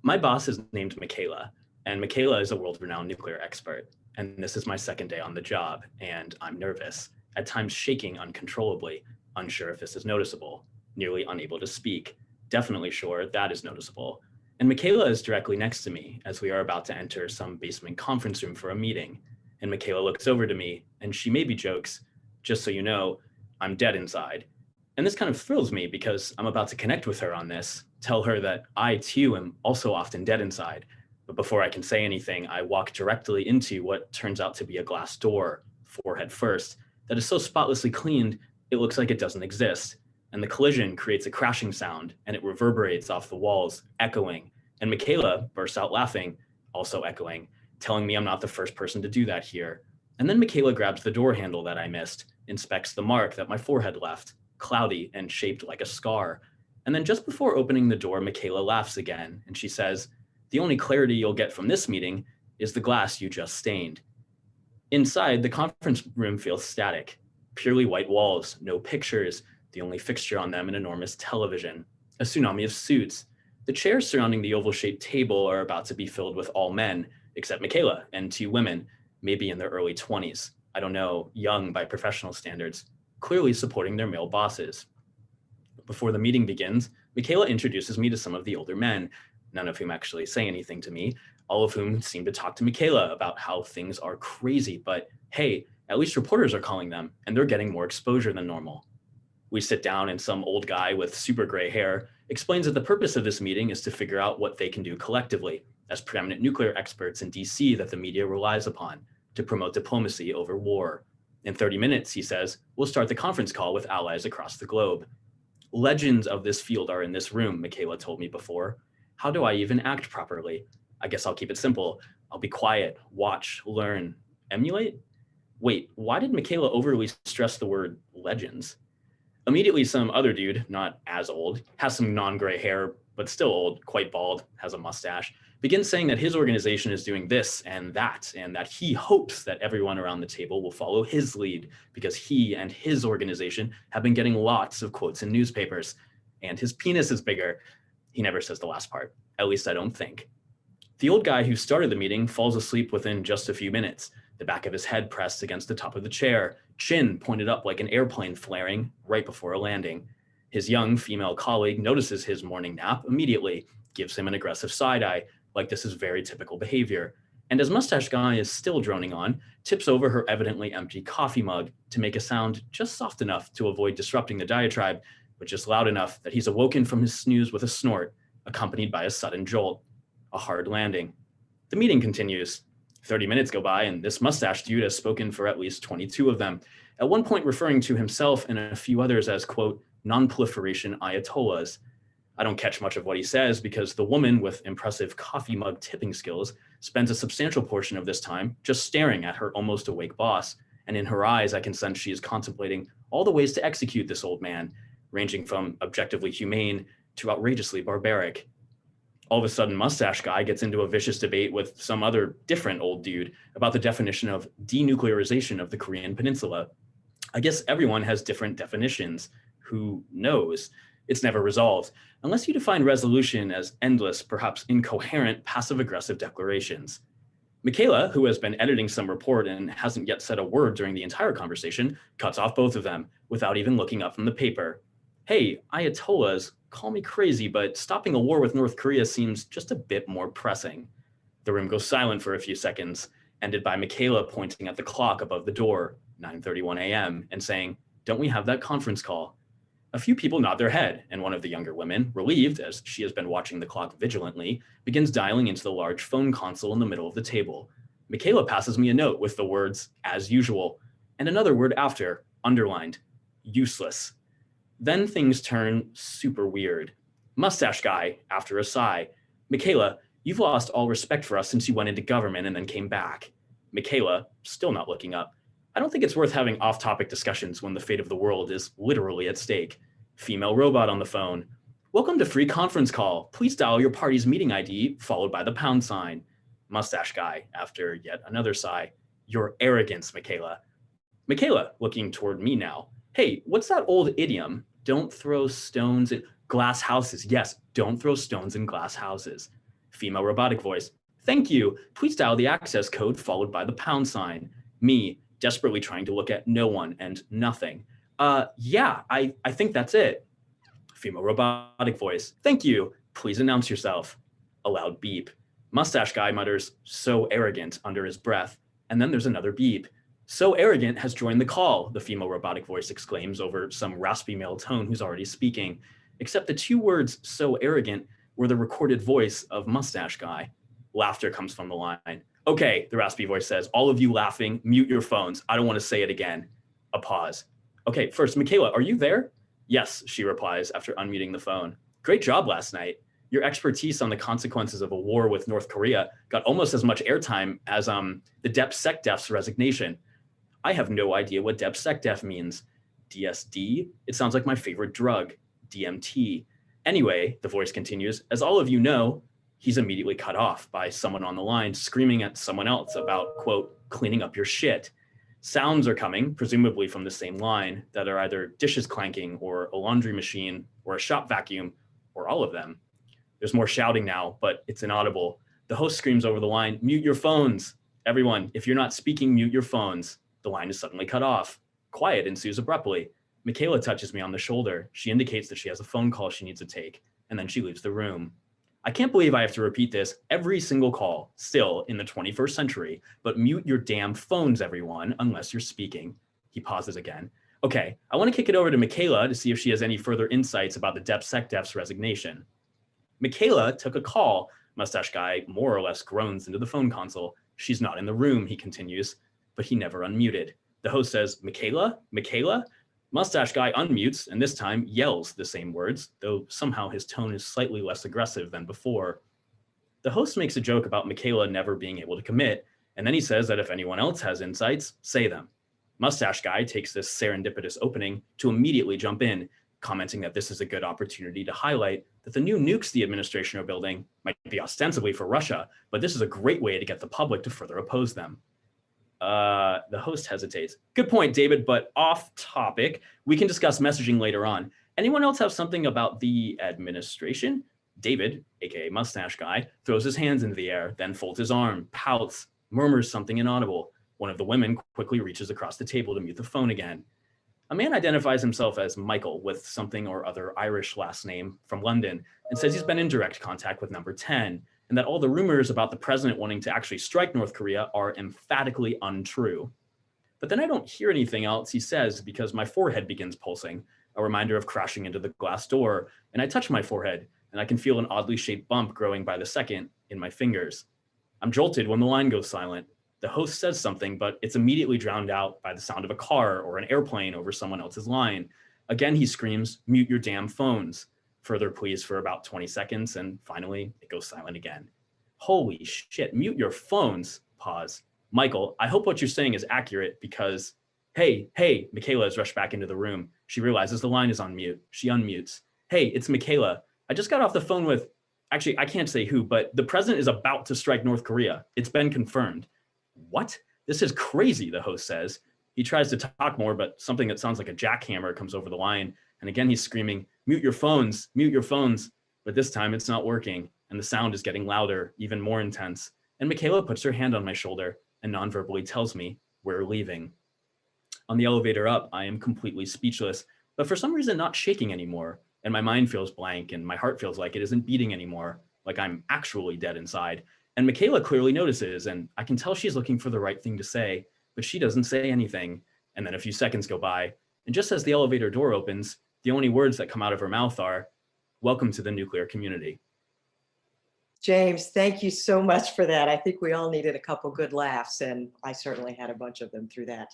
My boss is named Michaela, and Michaela is a world-renowned nuclear expert. And this is my second day on the job, and I'm nervous, at times shaking uncontrollably, unsure if this is noticeable, nearly unable to speak, definitely sure that is noticeable. And Michaela is directly next to me as we are about to enter some basement conference room for a meeting. And Michaela looks over to me and she maybe jokes, "Just so you know, I'm dead inside." And this kind of thrills me because I'm about to connect with her on this, tell her that I too am also often dead inside. But before I can say anything, I walk directly into what turns out to be a glass door, forehead first, that is so spotlessly cleaned, it looks like it doesn't exist. And the collision creates a crashing sound and it reverberates off the walls, echoing. And Michaela bursts out laughing, also echoing, telling me I'm not the first person to do that here. And then Michaela grabs the door handle that I missed, inspects the mark that my forehead left, cloudy and shaped like a scar. And then just before opening the door, Michaela laughs again. And she says, "The only clarity you'll get from this meeting is the glass you just stained." Inside, the conference room feels static. Purely white walls, no pictures, the only fixture on them an enormous television, a tsunami of suits. The chairs surrounding the oval-shaped table are about to be filled with all men, except Michaela and two women, maybe in their early 20s. I don't know, young by professional standards, clearly supporting their male bosses. Before the meeting begins, Michaela introduces me to some of the older men, none of whom actually say anything to me, all of whom seem to talk to Michaela about how things are crazy, but hey, at least reporters are calling them, and they're getting more exposure than normal. We sit down and some old guy with super gray hair explains that the purpose of this meeting is to figure out what they can do collectively as preeminent nuclear experts in DC that the media relies upon to promote diplomacy over war. In 30 minutes, he says, we'll start the conference call with allies across the globe. Legends of this field are in this room, Michaela told me before. How do I even act properly? I guess I'll keep it simple. I'll be quiet, watch, learn, emulate? Wait, why did Michaela overly stress the word legends? Immediately, some other dude, not as old, has some non-gray hair, but still old, quite bald, has a mustache, begins saying that his organization is doing this and that he hopes that everyone around the table will follow his lead because he and his organization have been getting lots of quotes in newspapers. And his penis is bigger. He never says the last part, at least I don't think. The old guy who started the meeting falls asleep within just a few minutes, the back of his head pressed against the top of the chair, chin pointed up like an airplane flaring right before a landing. His young female colleague notices his morning nap immediately, gives him an aggressive side eye, like this is very typical behavior. And as Mustache Guy is still droning on, tips over her evidently empty coffee mug to make a sound just soft enough to avoid disrupting the diatribe, but just loud enough that he's awoken from his snooze with a snort, accompanied by a sudden jolt, a hard landing. The meeting continues. 30 minutes go by and this mustache dude has spoken for at least 22 of them, at one point referring to himself and a few others as, quote, non-proliferation ayatollahs. I don't catch much of what he says because the woman with impressive coffee mug tipping skills spends a substantial portion of this time just staring at her almost awake boss. And in her eyes, I can sense she is contemplating all the ways to execute this old man, ranging from objectively humane to outrageously barbaric. All of a sudden, Mustache Guy gets into a vicious debate with some other different old dude about the definition of denuclearization of the Korean Peninsula. I guess everyone has different definitions. Who knows? It's never resolved, unless you define resolution as endless, perhaps incoherent, passive-aggressive declarations. Michaela, who has been editing some report and hasn't yet said a word during the entire conversation, cuts off both of them without even looking up from the paper. Hey, Ayatollahs, call me crazy, but stopping a war with North Korea seems just a bit more pressing. The room goes silent for a few seconds, ended by Michaela pointing at the clock above the door, 9:31 a.m., and saying, "Don't we have that conference call?" A few people nod their head, and one of the younger women, relieved as she has been watching the clock vigilantly, begins dialing into the large phone console in the middle of the table. Michaela passes me a note with the words, "as usual," and another word after, underlined, "useless." Then things turn super weird. Mustache Guy, after a sigh, "Michaela, you've lost all respect for us since you went into government and then came back." Michaela, still not looking up, "I don't think it's worth having off-topic discussions when the fate of the world is literally at stake." Female robot on the phone, "Welcome to free conference call. Please dial your party's meeting ID followed by the pound sign." Mustache Guy, after yet another sigh, "Your arrogance, Michaela." Michaela, looking toward me now, "Hey, what's that old idiom? Don't throw stones at glass houses. Yes, don't throw stones in glass houses." Female robotic voice, "Thank you. Please dial the access code followed by the pound sign." Me, desperately trying to look at no one and nothing. Yeah, I think that's it." Female robotic voice, "Thank you. Please announce yourself." A loud beep. Mustache Guy mutters, "So arrogant," under his breath. And then there's another beep. "So arrogant has joined the call," the female robotic voice exclaims over some raspy male tone who's already speaking. Except the two words, "so arrogant," were the recorded voice of Mustache Guy. Laughter comes from the line. "Okay," the raspy voice says, "all of you laughing, mute your phones. I don't want to say it again." A pause. "Okay, first, Michaela, are you there?" "Yes," she replies after unmuting the phone. "Great job last night. Your expertise on the consequences of a war with North Korea got almost as much airtime as the DepSecDef's resignation." "I have no idea what DepSecDef means." "DSD? It sounds like my favorite drug. DMT. Anyway," the voice continues, "as all of you know," he's immediately cut off by someone on the line screaming at someone else about, quote, "cleaning up your shit." Sounds are coming, presumably from the same line, that are either dishes clanking or a laundry machine or a shop vacuum or all of them. There's more shouting now, but it's inaudible. The host screams over the line, "Mute your phones. Everyone, if you're not speaking, mute your phones." The line is suddenly cut off. Quiet ensues abruptly. Michaela touches me on the shoulder. She indicates that she has a phone call she needs to take, and then she leaves the room. I can't believe I have to repeat this every single call, still in the 21st century, but mute your damn phones, everyone, unless you're speaking. He pauses again. Okay, I want to kick it over to Michaela to see if she has any further insights about the DepSecDef's resignation. Michaela took a call. Mustache Guy more or less groans into the phone console. "She's not in the room," he continues, but he never unmuted. The host says, "Michaela? Michaela?" Mustache Guy unmutes and this time yells the same words, though somehow his tone is slightly less aggressive than before. The host makes a joke about Michaela never being able to commit, and then he says that if anyone else has insights, say them. Mustache Guy takes this serendipitous opening to immediately jump in, commenting that this is a good opportunity to highlight that the new nukes the administration are building might be ostensibly for Russia, but this is a great way to get the public to further oppose them. The host hesitates. "Good point, David, but off topic. We can discuss messaging later on. Anyone else have something about the administration?" David, aka Mustache Guy, throws his hands into the air, then folds his arm, pouts, murmurs something inaudible. One of the women quickly reaches across the table to mute the phone again. A man identifies himself as Michael with something or other Irish last name from London and says he's been in direct contact with number 10. And that all the rumors about the president wanting to actually strike North Korea are emphatically untrue. But then I don't hear anything else he says because my forehead begins pulsing, a reminder of crashing into the glass door, and I touch my forehead, and I can feel an oddly shaped bump growing by the second in my fingers. I'm jolted when the line goes silent. The host says something, but it's immediately drowned out by the sound of a car or an airplane over someone else's line. Again, he screams, "Mute your damn phones." Further pleas for about 20 seconds, and finally it goes silent again. Holy shit, mute your phones. Pause. Michael, I hope what you're saying is accurate because, hey, Michaela has rushed back into the room. She realizes the line is on mute. She unmutes. Hey, it's Michaela. I just got off the phone with, actually, I can't say who, but the president is about to strike North Korea. It's been confirmed. What? This is crazy, the host says. He tries to talk more, but something that sounds like a jackhammer comes over the line. And again, he's screaming, "Mute your phones, mute your phones." But this time it's not working. And the sound is getting louder, even more intense. And Michaela puts her hand on my shoulder and non-verbally tells me we're leaving. On the elevator up, I am completely speechless, but for some reason not shaking anymore. And my mind feels blank and my heart feels like it isn't beating anymore, like I'm actually dead inside. And Michaela clearly notices, and I can tell she's looking for the right thing to say, but she doesn't say anything. And then a few seconds go by, and just as the elevator door opens, the only words that come out of her mouth are, "Welcome to the nuclear community." James, thank you so much for that. I think we all needed a couple good laughs, and I certainly had a bunch of them through that.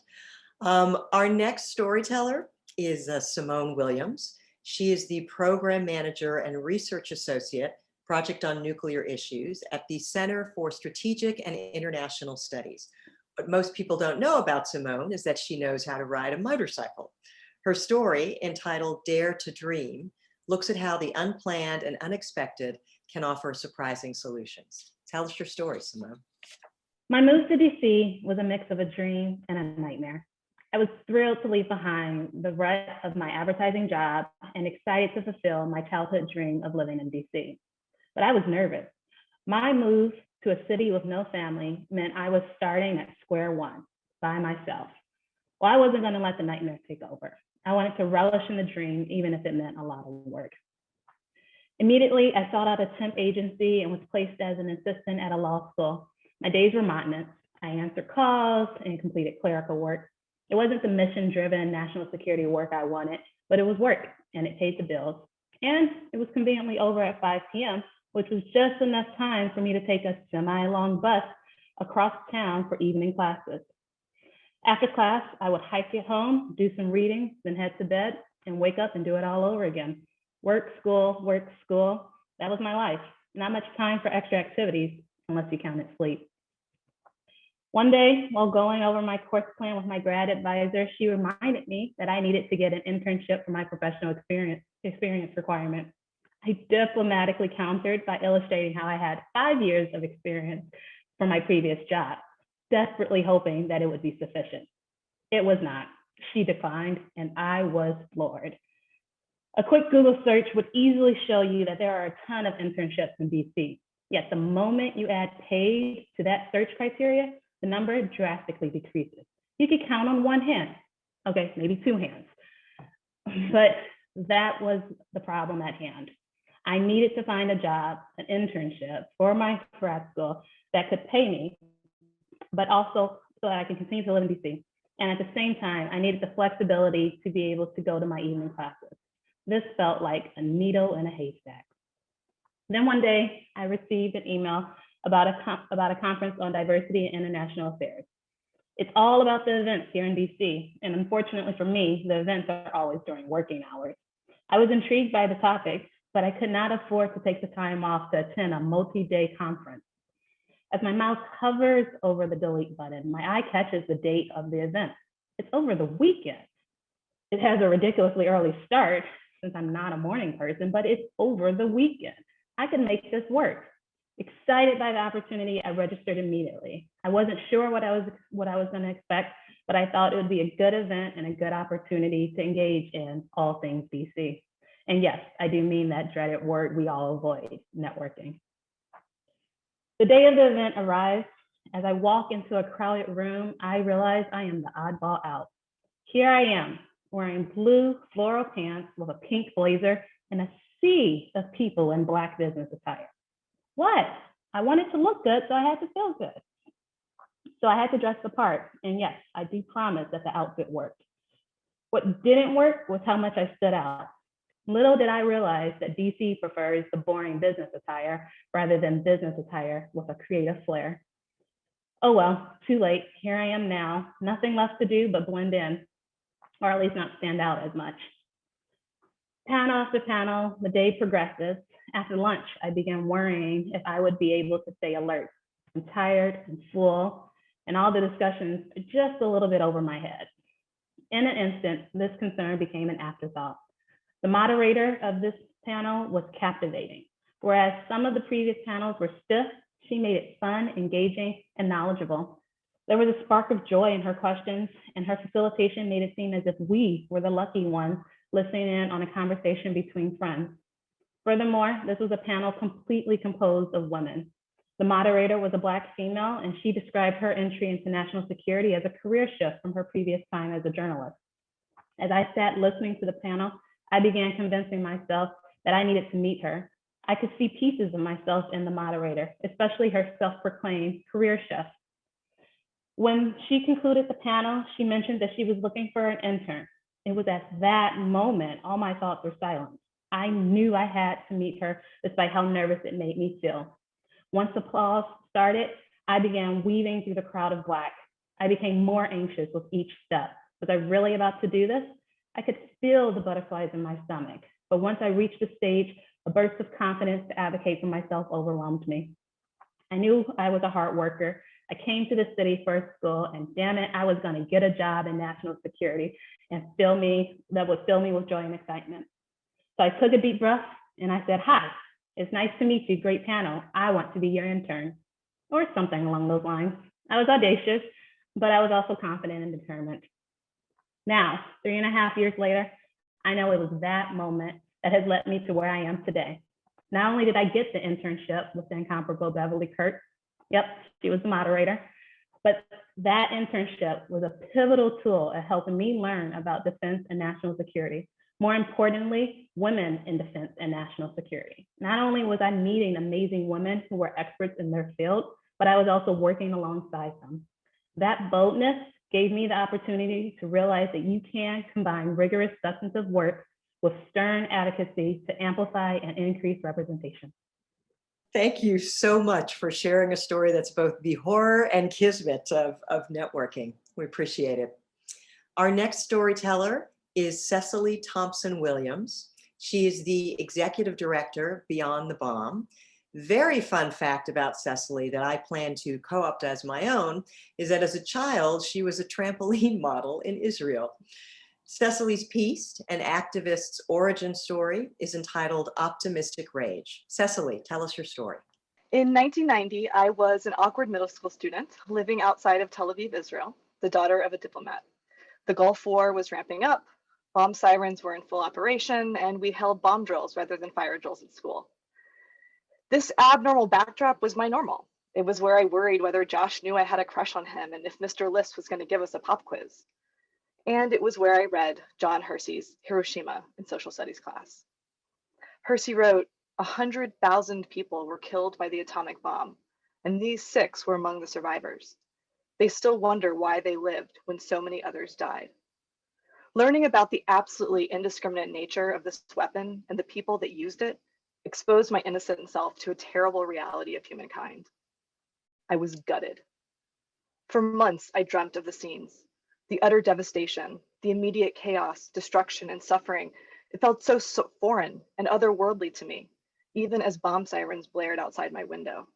Our next storyteller is Simone Williams. She is the Program Manager and Research Associate, Project on Nuclear Issues at the Center for Strategic and International Studies. What most people don't know about Simone is that she knows how to ride a motorcycle. Her story, entitled Dare to Dream, looks at how the unplanned and unexpected can offer surprising solutions. Tell us your story, Simone. My move to DC was a mix of a dream and a nightmare. I was thrilled to leave behind the rut of my advertising job and excited to fulfill my childhood dream of living in DC. But I was nervous. My move to a city with no family meant I was starting at square one by myself. Well, I wasn't going to let the nightmare take over. I wanted to relish in the dream, even if it meant a lot of work. Immediately, I sought out a temp agency and was placed as an assistant at a law school. My days were monotonous. I answered calls and completed clerical work. It wasn't the mission-driven national security work I wanted, but it was work and it paid the bills. And it was conveniently over at 5 p.m., which was just enough time for me to take a semi-long bus across town for evening classes. After class, I would hike it home, do some reading, then head to bed and wake up and do it all over again. Work, school, that was my life. Not much time for extra activities unless you counted sleep. One day, while going over my course plan with my grad advisor, she reminded me that I needed to get an internship for my professional experience requirement. I diplomatically countered by illustrating how I had 5 years of experience from my previous job, desperately hoping that it would be sufficient. It was not. She declined, and I was floored. A quick Google search would easily show you that there are a ton of internships in DC. Yet the moment you add paid to that search criteria, the number drastically decreases. You could count on one hand, okay, maybe two hands. But that was the problem at hand. I needed to find a job, an internship for my grad school that could pay me, but also so that I can continue to live in DC. And at the same time, I needed the flexibility to be able to go to my evening classes. This felt like a needle in a haystack. Then one day, I received an email about a conference on diversity and international affairs. It's all about the events here in DC, and unfortunately for me, the events are always during working hours. I was intrigued by the topic, but I could not afford to take the time off to attend a multi-day conference. As my mouse hovers over the delete button, my eye catches the date of the event. It's over the weekend. It has a ridiculously early start since I'm not a morning person, but it's over the weekend. I can make this work. Excited by the opportunity, I registered immediately. I wasn't sure what I was going to expect, but I thought it would be a good event and a good opportunity to engage in all things DC. And yes, I do mean that dreaded word we all avoid, networking. The day of the event arrives. As I walk into a crowded room, I realize I am the oddball out. Here I am, wearing blue floral pants with a pink blazer and a sea of people in Black business attire. What? I wanted to look good, so I had to feel good. So I had to dress the part. And yes, I do promise that the outfit worked. What didn't work was how much I stood out. Little did I realize that DC prefers the boring business attire rather than business attire with a creative flair. Oh well, too late. Here I am now. Nothing left to do but blend in, or at least not stand out as much. Panel after panel, the day progresses. After lunch, I began worrying if I would be able to stay alert. I'm tired and full, and all the discussions are just a little bit over my head. In an instant, this concern became an afterthought. The moderator of this panel was captivating. Whereas some of the previous panels were stiff, she made it fun, engaging, and knowledgeable. There was a spark of joy in her questions, and her facilitation made it seem as if we were the lucky ones listening in on a conversation between friends. Furthermore, this was a panel completely composed of women. The moderator was a Black female, and she described her entry into national security as a career shift from her previous time as a journalist. As I sat listening to the panel, I began convincing myself that I needed to meet her. I could see pieces of myself in the moderator, especially her self-proclaimed career shift. When she concluded the panel, she mentioned that she was looking for an intern. It was at that moment, all my thoughts were silenced. I knew I had to meet her despite how nervous it made me feel. Once applause started, I began weaving through the crowd of Black. I became more anxious with each step. Was I really about to do this? I could feel the butterflies in my stomach. But once I reached the stage, a burst of confidence to advocate for myself overwhelmed me. I knew I was a hard worker. I came to the city for a school, and damn it, I was going to get a job in national security and that would fill me with joy and excitement. So I took a deep breath and I said, "Hi, it's nice to meet you, great panel. I want to be your intern," or something along those lines. I was audacious, but I was also confident and determined. Now, 3.5 years later, I know it was that moment that has led me to where I am today. Not only did I get the internship with the incomparable Beverly Kirk, yep, she was the moderator, but that internship was a pivotal tool at helping me learn about defense and national security. More importantly, women in defense and national security. Not only was I meeting amazing women who were experts in their field, but I was also working alongside them. That boldness gave me the opportunity to realize that you can combine rigorous substantive work with stern advocacy to amplify and increase representation. Thank you so much for sharing a story that's both the horror and kismet of networking. We appreciate it. Our next storyteller is Cecily Thompson-Williams. She is the executive director of Beyond the Bomb. Very fun fact about Cecily that I plan to co-opt as my own is that as a child, she was a trampoline model in Israel. Cecily's piece, An Activist's Origin Story, is entitled Optimistic Rage. Cecily, tell us your story. In 1990, I was an awkward middle school student living outside of Tel Aviv, Israel, the daughter of a diplomat. The Gulf War was ramping up, bomb sirens were in full operation, and we held bomb drills rather than fire drills at school. This abnormal backdrop was my normal. It was where I worried whether Josh knew I had a crush on him and if Mr. List was going to give us a pop quiz. And it was where I read John Hersey's Hiroshima in social studies class. Hersey wrote, 100,000 people were killed by the atomic bomb, and these 6 were among the survivors. They still wonder why they lived when so many others died. Learning about the absolutely indiscriminate nature of this weapon and the people that used it exposed my innocent self to a terrible reality of humankind. I was gutted. For months, I dreamt of the scenes, the utter devastation, the immediate chaos, destruction, and suffering. It felt so foreign and otherworldly to me, even as bomb sirens blared outside my window.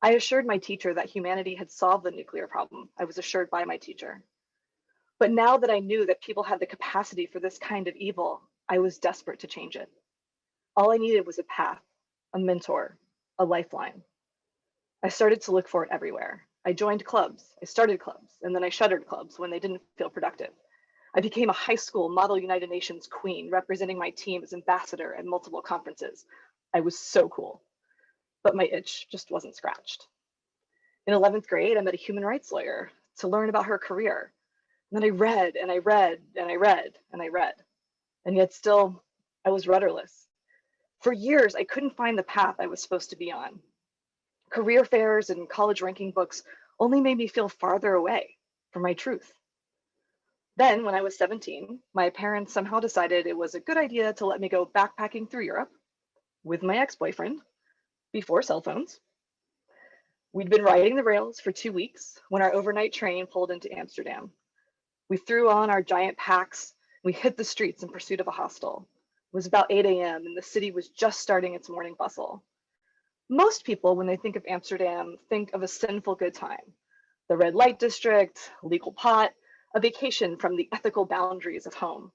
I assured my teacher that humanity had solved the nuclear problem. I was assured by my teacher. But now that I knew that people had the capacity for this kind of evil, I was desperate to change it. All I needed was a path, a mentor, a lifeline. I started to look for it everywhere. I joined clubs, I started clubs, and then I shuttered clubs when they didn't feel productive. I became a high school Model United Nations queen, representing my team as ambassador at multiple conferences. I was so cool, but my itch just wasn't scratched. In 11th grade, I met a human rights lawyer to learn about her career. And then I read and I read and I read and I read, and yet still I was rudderless. For years, I couldn't find the path I was supposed to be on. Career fairs and college ranking books only made me feel farther away from my truth. Then, when I was 17, my parents somehow decided it was a good idea to let me go backpacking through Europe with my ex-boyfriend before cell phones. We'd been riding the rails for 2 weeks when our overnight train pulled into Amsterdam. We threw on our giant packs. We hit the streets in pursuit of a hostel. It was about 8 a.m. and the city was just starting its morning bustle. Most people, when they think of Amsterdam, think of a sinful good time. The red light district, legal pot, a vacation from the ethical boundaries of home.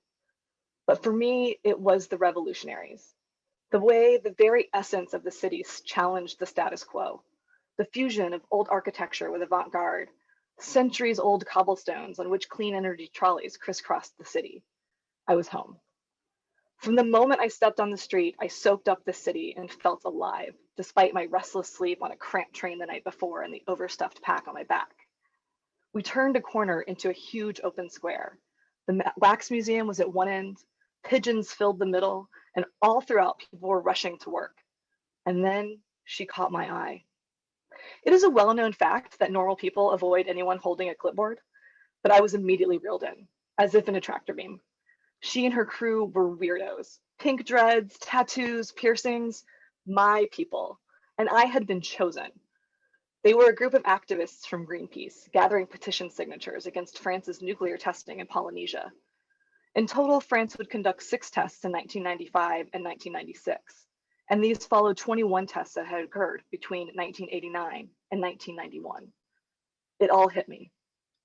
But for me, it was the revolutionaries. The way the very essence of the city challenged the status quo. The fusion of old architecture with avant-garde, centuries-old cobblestones on which clean energy trolleys crisscrossed the city. I was home. From the moment I stepped on the street, I soaked up the city and felt alive, despite my restless sleep on a cramped train the night before and the overstuffed pack on my back. We turned a corner into a huge open square. The wax museum was at one end, pigeons filled the middle, and all throughout people were rushing to work. And then she caught my eye. It is a well-known fact that normal people avoid anyone holding a clipboard, but I was immediately reeled in, as if in a tractor beam. She and her crew were weirdos. Pink dreads, tattoos, piercings, my people. And I had been chosen. They were a group of activists from Greenpeace, gathering petition signatures against France's nuclear testing in Polynesia. In total, France would conduct 6 tests in 1995 and 1996. And these followed 21 tests that had occurred between 1989 and 1991. It all hit me,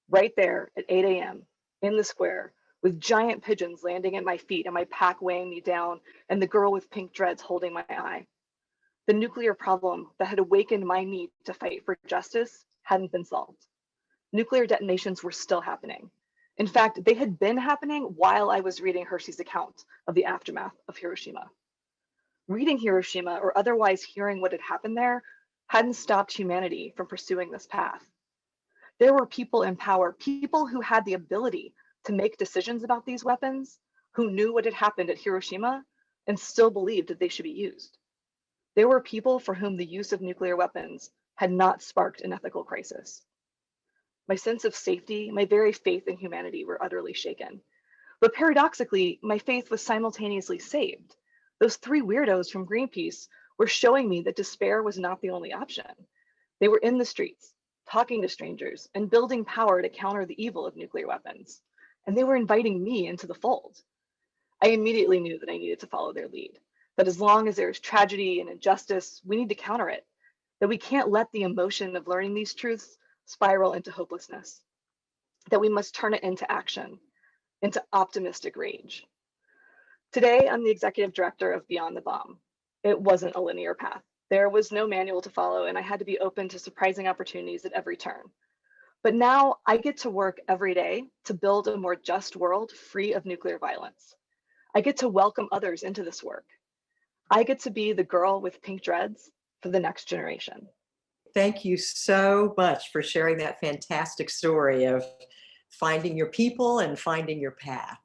right there at 8 a.m. in the square, with giant pigeons landing at my feet and my pack weighing me down, and the girl with pink dreads holding my eye. The nuclear problem that had awakened my need to fight for justice hadn't been solved. Nuclear detonations were still happening. In fact, they had been happening while I was reading Hershey's account of the aftermath of Hiroshima. Reading Hiroshima, or otherwise hearing what had happened there, hadn't stopped humanity from pursuing this path. There were people in power, people who had the ability to make decisions about these weapons, who knew what had happened at Hiroshima and still believed that they should be used. There were people for whom the use of nuclear weapons had not sparked an ethical crisis. My sense of safety, my very faith in humanity were utterly shaken. But paradoxically, my faith was simultaneously saved. Those 3 weirdos from Greenpeace were showing me that despair was not the only option. They were in the streets, talking to strangers, and building power to counter the evil of nuclear weapons. And they were inviting me into the fold. I immediately knew that I needed to follow their lead, that as long as there is tragedy and injustice, we need to counter it, that we can't let the emotion of learning these truths spiral into hopelessness, that we must turn it into action, into optimistic rage. Today, I'm the executive director of Beyond the Bomb. It wasn't a linear path. There was no manual to follow, and I had to be open to surprising opportunities at every turn. But now I get to work every day to build a more just world free of nuclear violence. I get to welcome others into this work. I get to be the girl with pink dreads for the next generation. Thank you so much for sharing that fantastic story of finding your people and finding your path.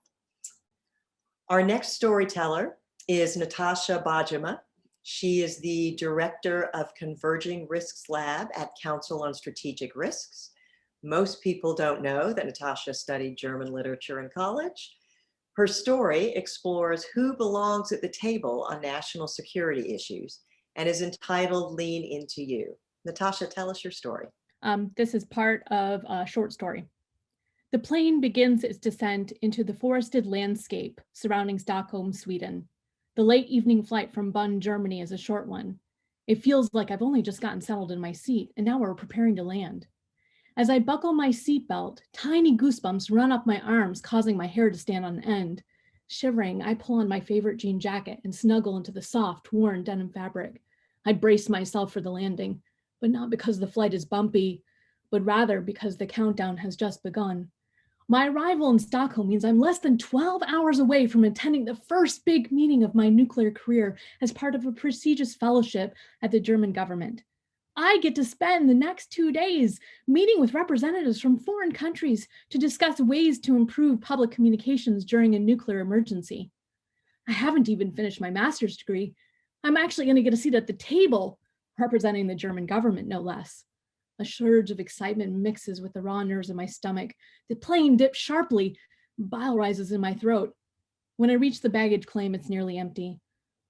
Our next storyteller is Natasha Bajima. She is the director of Converging Risks Lab at Council on Strategic Risks. Most people don't know that Natasha studied German literature in college. Her story explores who belongs at the table on national security issues and is entitled Lean Into You. Natasha, tell us your story. This is part of a short story. The plane begins its descent into the forested landscape surrounding Stockholm, Sweden. The late evening flight from Bonn, Germany is a short one. It feels like I've only just gotten settled in my seat and now we're preparing to land. As I buckle my seatbelt, tiny goosebumps run up my arms, causing my hair to stand on end. Shivering, I pull on my favorite jean jacket and snuggle into the soft, worn denim fabric. I brace myself for the landing, but not because the flight is bumpy, but rather because the countdown has just begun. My arrival in Stockholm means I'm less than 12 hours away from attending the first big meeting of my nuclear career as part of a prestigious fellowship at the German government. I get to spend the next 2 days meeting with representatives from foreign countries to discuss ways to improve public communications during a nuclear emergency. I haven't even finished my master's degree. I'm actually going to get a seat at the table, representing the German government, no less. A surge of excitement mixes with the raw nerves in my stomach. The plane dips sharply. Bile rises in my throat. When I reach the baggage claim, it's nearly empty.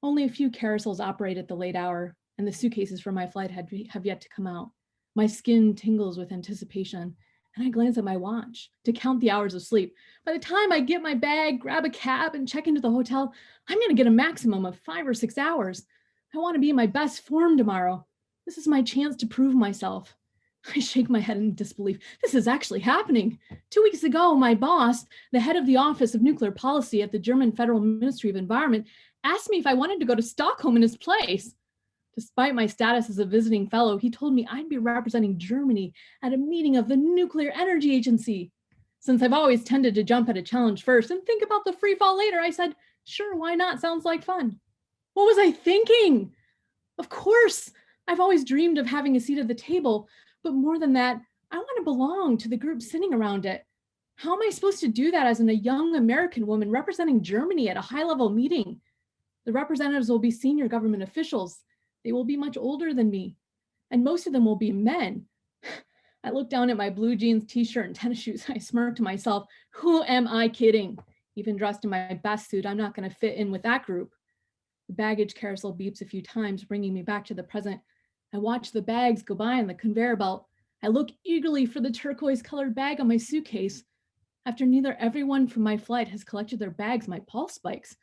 Only a few carousels operate at the late hour, and the suitcases for my flight have yet to come out. My skin tingles with anticipation, and I glance at my watch to count the hours of sleep. By the time I get my bag, grab a cab, and check into the hotel, I'm going to get a maximum of 5 or 6 hours. I want to be in my best form tomorrow. This is my chance to prove myself. I shake my head in disbelief. This is actually happening. 2 weeks ago, my boss, the head of the Office of Nuclear Policy at the German Federal Ministry of Environment, asked me if I wanted to go to Stockholm in his place. Despite my status as a visiting fellow, he told me I'd be representing Germany at a meeting of the Nuclear Energy Agency. Since I've always tended to jump at a challenge first and think about the free fall later, I said, sure, why not? Sounds like fun. What was I thinking? Of course, I've always dreamed of having a seat at the table, but more than that, I want to belong to the group sitting around it. How am I supposed to do that as a young American woman representing Germany at a high-level meeting? The representatives will be senior government officials. They will be much older than me, and most of them will be men. I look down at my blue jeans, t-shirt, and tennis shoes. I smirk to myself, who am I kidding? Even dressed in my best suit, I'm not going to fit in with that group. The baggage carousel beeps a few times, bringing me back to the present. I watch the bags go by on the conveyor belt. I look eagerly for the turquoise-colored bag on my suitcase. After neither everyone from my flight has collected their bags, my pulse spikes.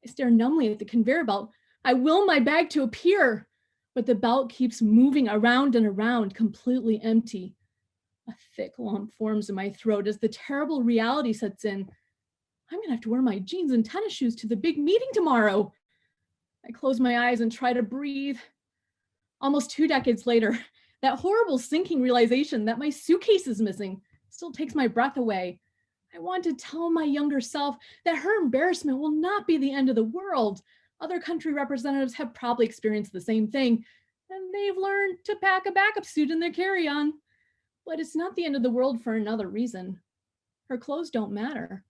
I stare numbly at the conveyor belt. I will my bag to appear, but the belt keeps moving around and around, completely empty. A thick lump forms in my throat as the terrible reality sets in. I'm gonna have to wear my jeans and tennis shoes to the big meeting tomorrow. I close my eyes and try to breathe. Almost 2 decades later, that horrible sinking realization that my suitcase is missing still takes my breath away. I want to tell my younger self that her embarrassment will not be the end of the world. Other country representatives have probably experienced the same thing, and they've learned to pack a backup suit in their carry-on. But it's not the end of the world for another reason. Her clothes don't matter.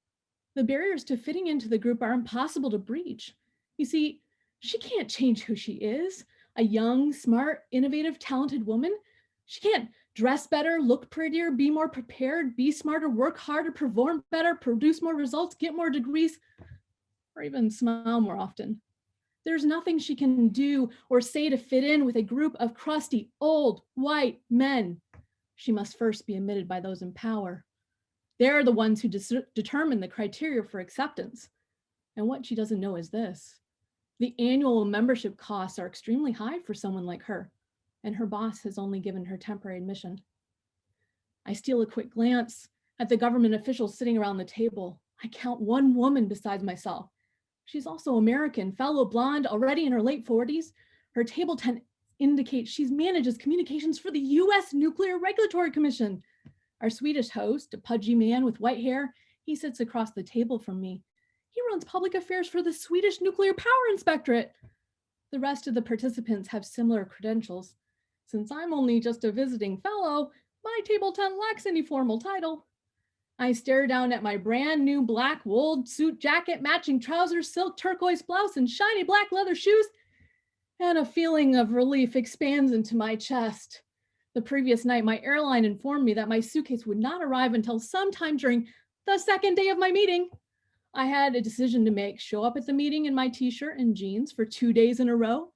The barriers to fitting into the group are impossible to breach. You see, she can't change who she is. A young, smart, innovative, talented woman. She can't dress better, look prettier, be more prepared, be smarter, work harder, perform better, produce more results, get more degrees, or even smile more often. There's nothing she can do or say to fit in with a group of crusty, old, white men. She must first be admitted by those in power. They're the ones who determine the criteria for acceptance. And what she doesn't know is this. The annual membership costs are extremely high for someone like her, and her boss has only given her temporary admission. I steal a quick glance at the government officials sitting around the table. I count one woman besides myself. She's also American, fellow blonde, already in her late 40s. Her table tent indicates she manages communications for the US Nuclear Regulatory Commission. Our Swedish host, a pudgy man with white hair, he sits across the table from me. He runs public affairs for the Swedish Nuclear Power Inspectorate. The rest of the participants have similar credentials. Since I'm only just a visiting fellow, my table tent lacks any formal title. I stare down at my brand new black wool suit jacket, matching trousers, silk turquoise blouse, and shiny black leather shoes, and a feeling of relief expands into my chest. The previous night, my airline informed me that my suitcase would not arrive until sometime during the second day of my meeting. I had a decision to make: show up at the meeting in my t-shirt and jeans for 2 days in a row,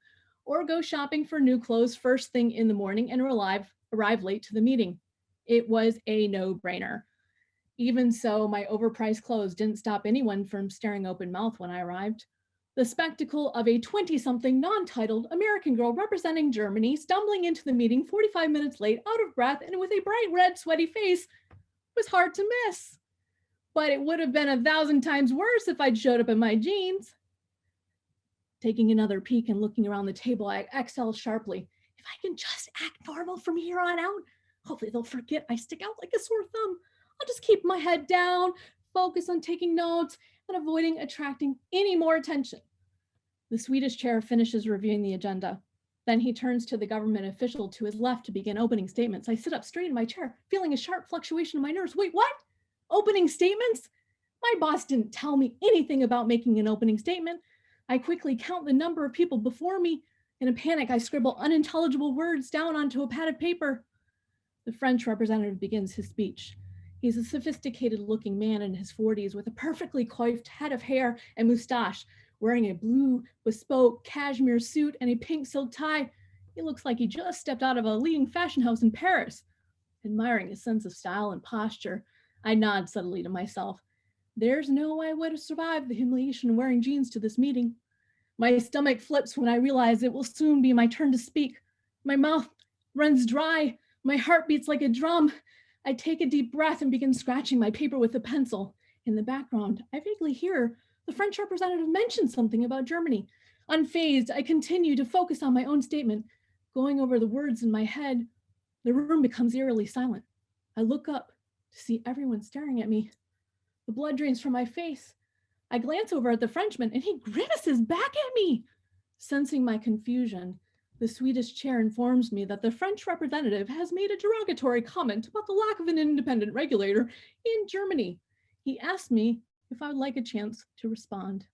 or go shopping for new clothes first thing in the morning and arrive late to the meeting. It was a no-brainer. Even so, my overpriced clothes didn't stop anyone from staring open mouthed when I arrived. The spectacle of a 20-something non-titled American girl representing Germany stumbling into the meeting 45 minutes late, out of breath, and with a bright red, sweaty face was hard to miss. But it would have been 1,000 times worse if I'd showed up in my jeans. Taking another peek and looking around the table, I exhaled sharply. If I can just act normal from here on out, hopefully they'll forget I stick out like a sore thumb. I'll just keep my head down, focus on taking notes, and avoiding attracting any more attention. The Swedish chair finishes reviewing the agenda. Then he turns to the government official to his left to begin opening statements. I sit up straight in my chair, feeling a sharp fluctuation in my nerves. Wait, what? Opening statements? My boss didn't tell me anything about making an opening statement. I quickly count the number of people before me. In a panic, I scribble unintelligible words down onto a pad of paper. The French representative begins his speech. He's a sophisticated looking man in his 40s with a perfectly coiffed head of hair and mustache, wearing a blue bespoke cashmere suit and a pink silk tie. He looks like he just stepped out of a leading fashion house in Paris. Admiring his sense of style and posture, I nod subtly to myself. There's no way I would have survived the humiliation of wearing jeans to this meeting. My stomach flips when I realize it will soon be my turn to speak. My mouth runs dry. My heart beats like a drum. I take a deep breath and begin scratching my paper with a pencil. In the background, I vaguely hear the French representative mention something about Germany. Unfazed, I continue to focus on my own statement, going over the words in my head. The room becomes eerily silent. I look up to see everyone staring at me. The blood drains from my face. I glance over at the Frenchman and he grimaces back at me. Sensing my confusion, the Swedish chair informs me that the French representative has made a derogatory comment about the lack of an independent regulator in Germany. He asked me if I would like a chance to respond.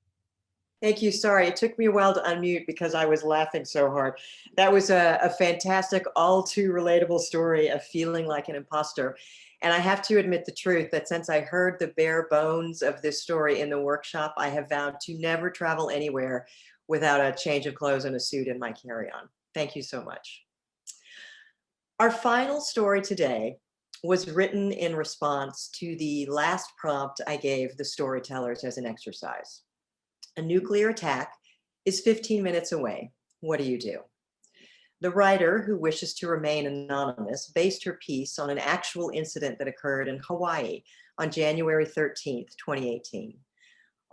Thank you. Sorry, it took me a while to unmute because I was laughing so hard. That was a fantastic, all too relatable story of feeling like an imposter. And I have to admit the truth that since I heard the bare bones of this story in the workshop, I have vowed to never travel anywhere without a change of clothes and a suit in my carry-on. Thank you so much. Our final story today was written in response to the last prompt I gave the storytellers as an exercise. A nuclear attack is 15 minutes away. What do you do? The writer, who wishes to remain anonymous, based her piece on an actual incident that occurred in Hawaii on January 13th, 2018.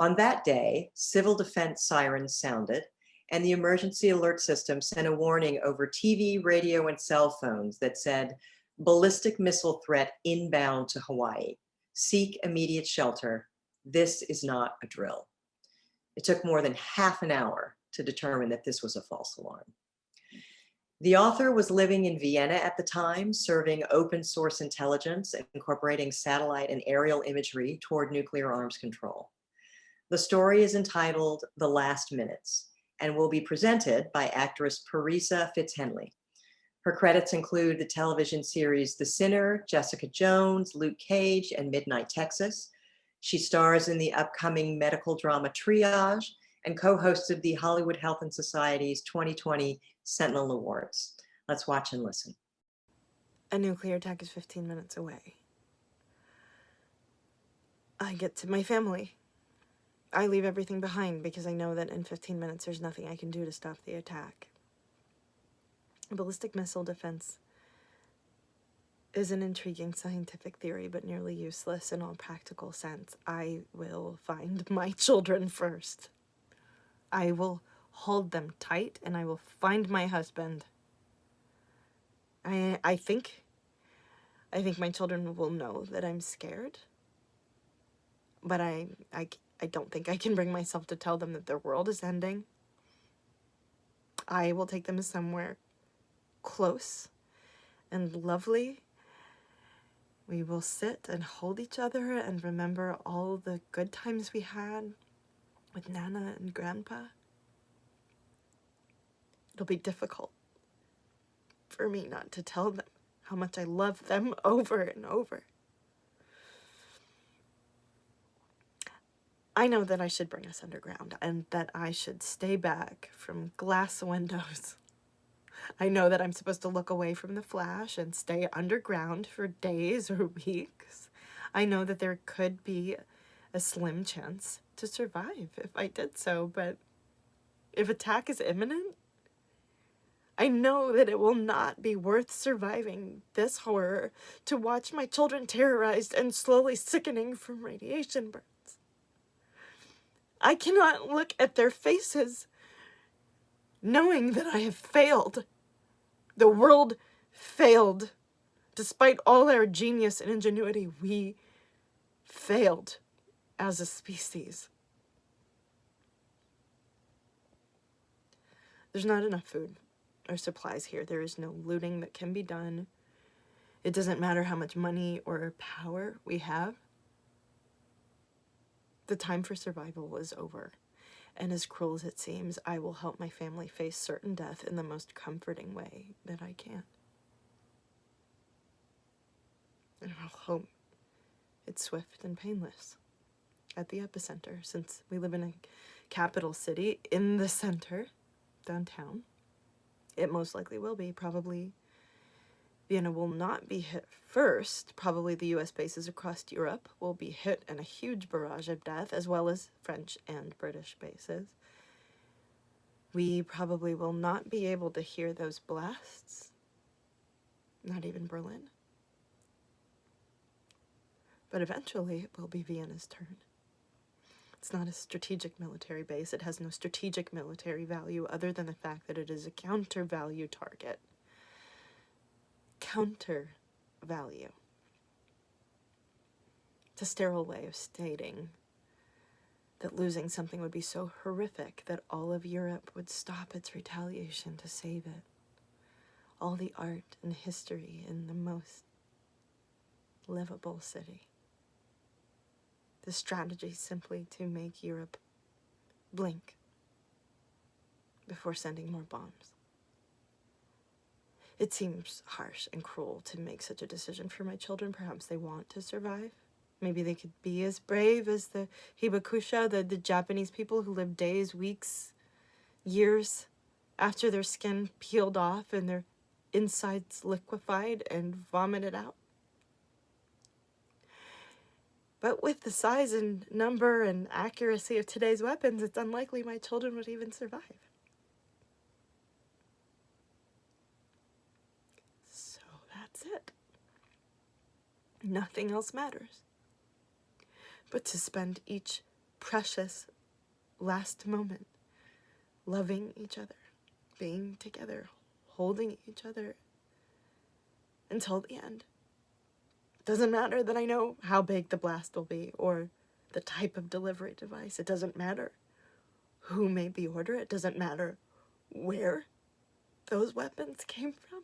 On that day, civil defense sirens sounded, and the emergency alert system sent a warning over TV, radio, and cell phones that said, ballistic missile threat inbound to Hawaii. Seek immediate shelter. This is not a drill. It took more than half an hour to determine that this was a false alarm. The author was living in Vienna at the time, serving open source intelligence and incorporating satellite and aerial imagery toward nuclear arms control. The story is entitled The Last Minutes and will be presented by actress Parisa Fitzhenley. Her credits include the television series The Sinner, Jessica Jones, Luke Cage, and Midnight Texas. She stars in the upcoming medical drama Triage and co-hosted the Hollywood Health and Society's 2020 Sentinel Awards. Let's watch and listen. A nuclear attack is 15 minutes away. I get to my family. I leave everything behind because I know that in 15 minutes there's nothing I can do to stop the attack. Ballistic missile defense is an intriguing scientific theory, but nearly useless in all practical sense. I will find my children first. I will hold them tight, and I will find my husband. I think my children will know that I'm scared, but I don't think I can bring myself to tell them that their world is ending. I will take them somewhere close and lovely. We will sit and hold each other and remember all the good times we had with Nana and Grandpa. It'll be difficult for me not to tell them how much I love them over and over. I know that I should bring us underground and that I should stay back from glass windows. I know that I'm supposed to look away from the flash and stay underground for days or weeks. I know that there could be a slim chance to survive if I did so, but if attack is imminent, I know that it will not be worth surviving this horror to watch my children terrorized and slowly sickening from radiation burns. I cannot look at their faces knowing that I have failed. The world failed. Despite all our genius and ingenuity, we failed as a species. There's not enough food or supplies here. There is no looting that can be done. It doesn't matter how much money or power we have. The time for survival is over. And as cruel as it seems, I will help my family face certain death in the most comforting way that I can. And I'll hope It's swift and painless at the epicenter. Since we live in a capital city in the center, downtown, it most likely will be. Probably Vienna will not be hit first. Probably the US bases across Europe will be hit in a huge barrage of death, as well as French and British bases. We probably will not be able to hear those blasts, not even Berlin. But eventually it will be Vienna's turn. It's not a strategic military base. It has no strategic military value other than the fact that it is a counter-value target. Counter-value. It's a sterile way of stating that losing something would be so horrific that all of Europe would stop its retaliation to save it. All the art and history in the most livable city. The strategy simply to make Europe blink before sending more bombs. It seems harsh and cruel to make such a decision for my children. Perhaps they want to survive. Maybe they could be as brave as the Hibakusha, the Japanese people who lived days, weeks, years after their skin peeled off and their insides liquefied and vomited out. But with the size and number and accuracy of today's weapons, it's unlikely my children would even survive. So that's it. Nothing else matters but to spend each precious last moment loving each other, being together, holding each other until the end. Doesn't matter that I know how big the blast will be or the type of delivery device. It doesn't matter who made the order. It doesn't matter where those weapons came from.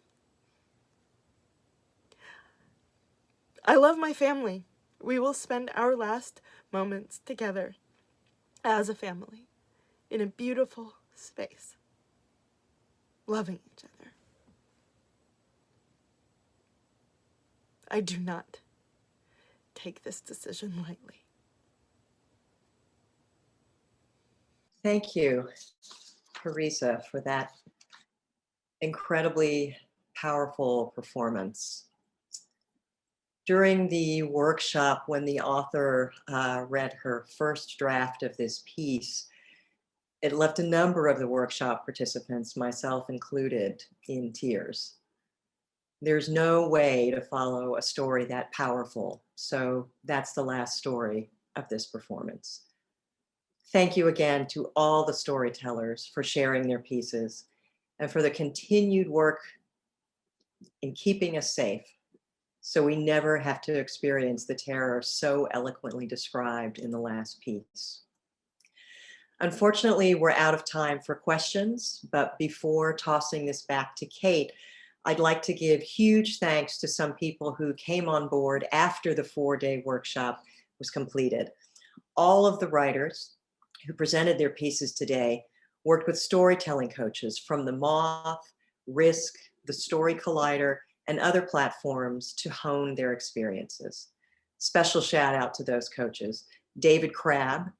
I love my family. We will spend our last moments together as a family in a beautiful space, loving each other. I do not take this decision lightly. Thank you, Teresa, for that incredibly powerful performance. During the workshop, when the author read her first draft of this piece, it left a number of the workshop participants, myself included, in tears. There's no way to follow a story that powerful, so that's the last story of this performance. Thank you again to all the storytellers for sharing their pieces and for the continued work in keeping us safe, so we never have to experience the terror so eloquently described in the last piece. Unfortunately, we're out of time for questions, but before tossing this back to Kate, I'd like to give huge thanks to some people who came on board after the 4-day workshop was completed. All of the writers who presented their pieces today worked with storytelling coaches from the Moth, Risk, the Story Collider, and other platforms to hone their experiences. Special shout out to those coaches: David Crabb,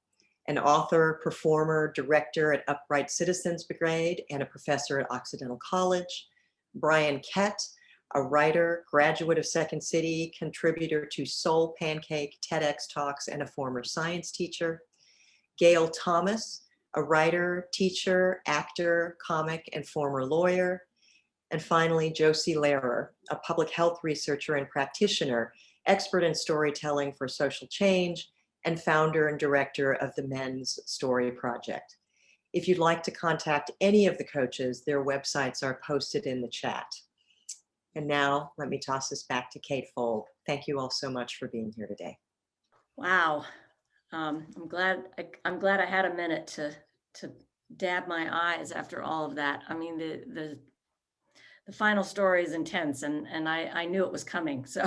an author, performer, director at Upright Citizens Brigade and a professor at Occidental College; Brian Kett, a writer, graduate of Second City, contributor to Soul Pancake, TEDx Talks, and a former science teacher; Gail Thomas, a writer, teacher, actor, comic, and former lawyer; and finally, Josie Lehrer, a public health researcher and practitioner, expert in storytelling for social change, and founder and director of the Men's Story Project. If you'd like to contact any of the coaches, their websites are posted in the chat. And now let me toss this back to Kate Fold. Thank you all so much for being here today. Wow. I'm glad I had a minute to dab my eyes after all of that. I mean, the final story is intense, and I knew it was coming. So,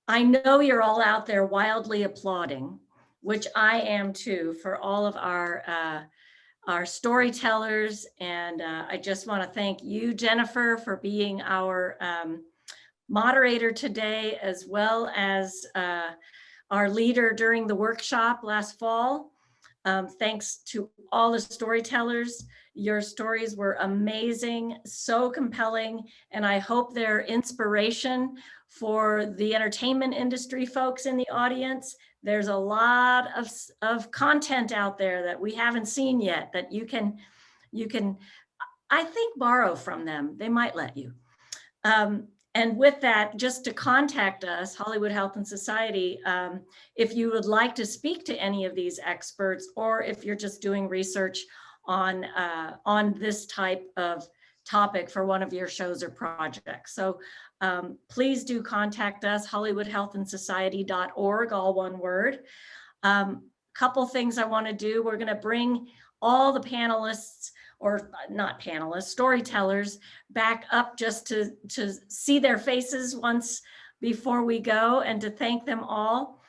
I know you're all out there wildly applauding, which I am too, for all of our storytellers. And I just want to thank you, Jennifer, for being our moderator today, as well as our leader during the workshop last fall. Thanks to all the storytellers. Your stories were amazing, so compelling, and I hope they're inspiration for the entertainment industry folks in the audience. There's a lot of content out there that we haven't seen yet that you can, I think, borrow from them. They might let you. And with that, just to contact us, Hollywood Health and Society, if you would like to speak to any of these experts, or if you're just doing research on this type of topic for one of your shows or projects. So please do contact us, hollywoodhealthandsociety.org, all one word. Couple things I want to do. We're going to bring all the panelists, or not panelists, storytellers, back up just to see their faces once before we go, and to thank them all.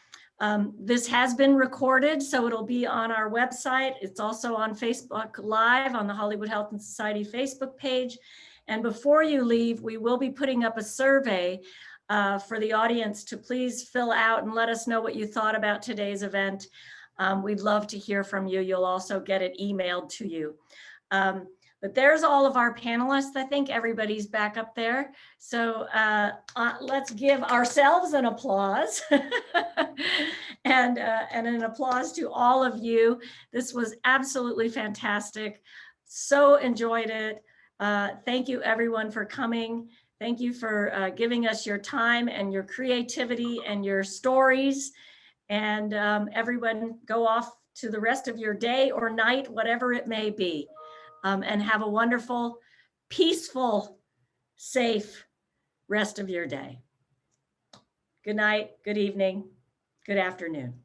This has been recorded, so it'll be on our website. It's also on Facebook Live on the Hollywood Health and Society Facebook page. And before you leave, we will be putting up a survey for the audience to please fill out and let us know what you thought about today's event. We'd love to hear from you. You'll also get it emailed to you. But there's all of our panelists. I think everybody's back up there. So let's give ourselves an applause and an applause to all of you. This was absolutely fantastic. So enjoyed it. Thank you everyone for coming. Thank you for giving us your time and your creativity and your stories. And everyone go off to the rest of your day or night, whatever it may be. And have a wonderful, peaceful, safe rest of your day. Good night, good evening, good afternoon.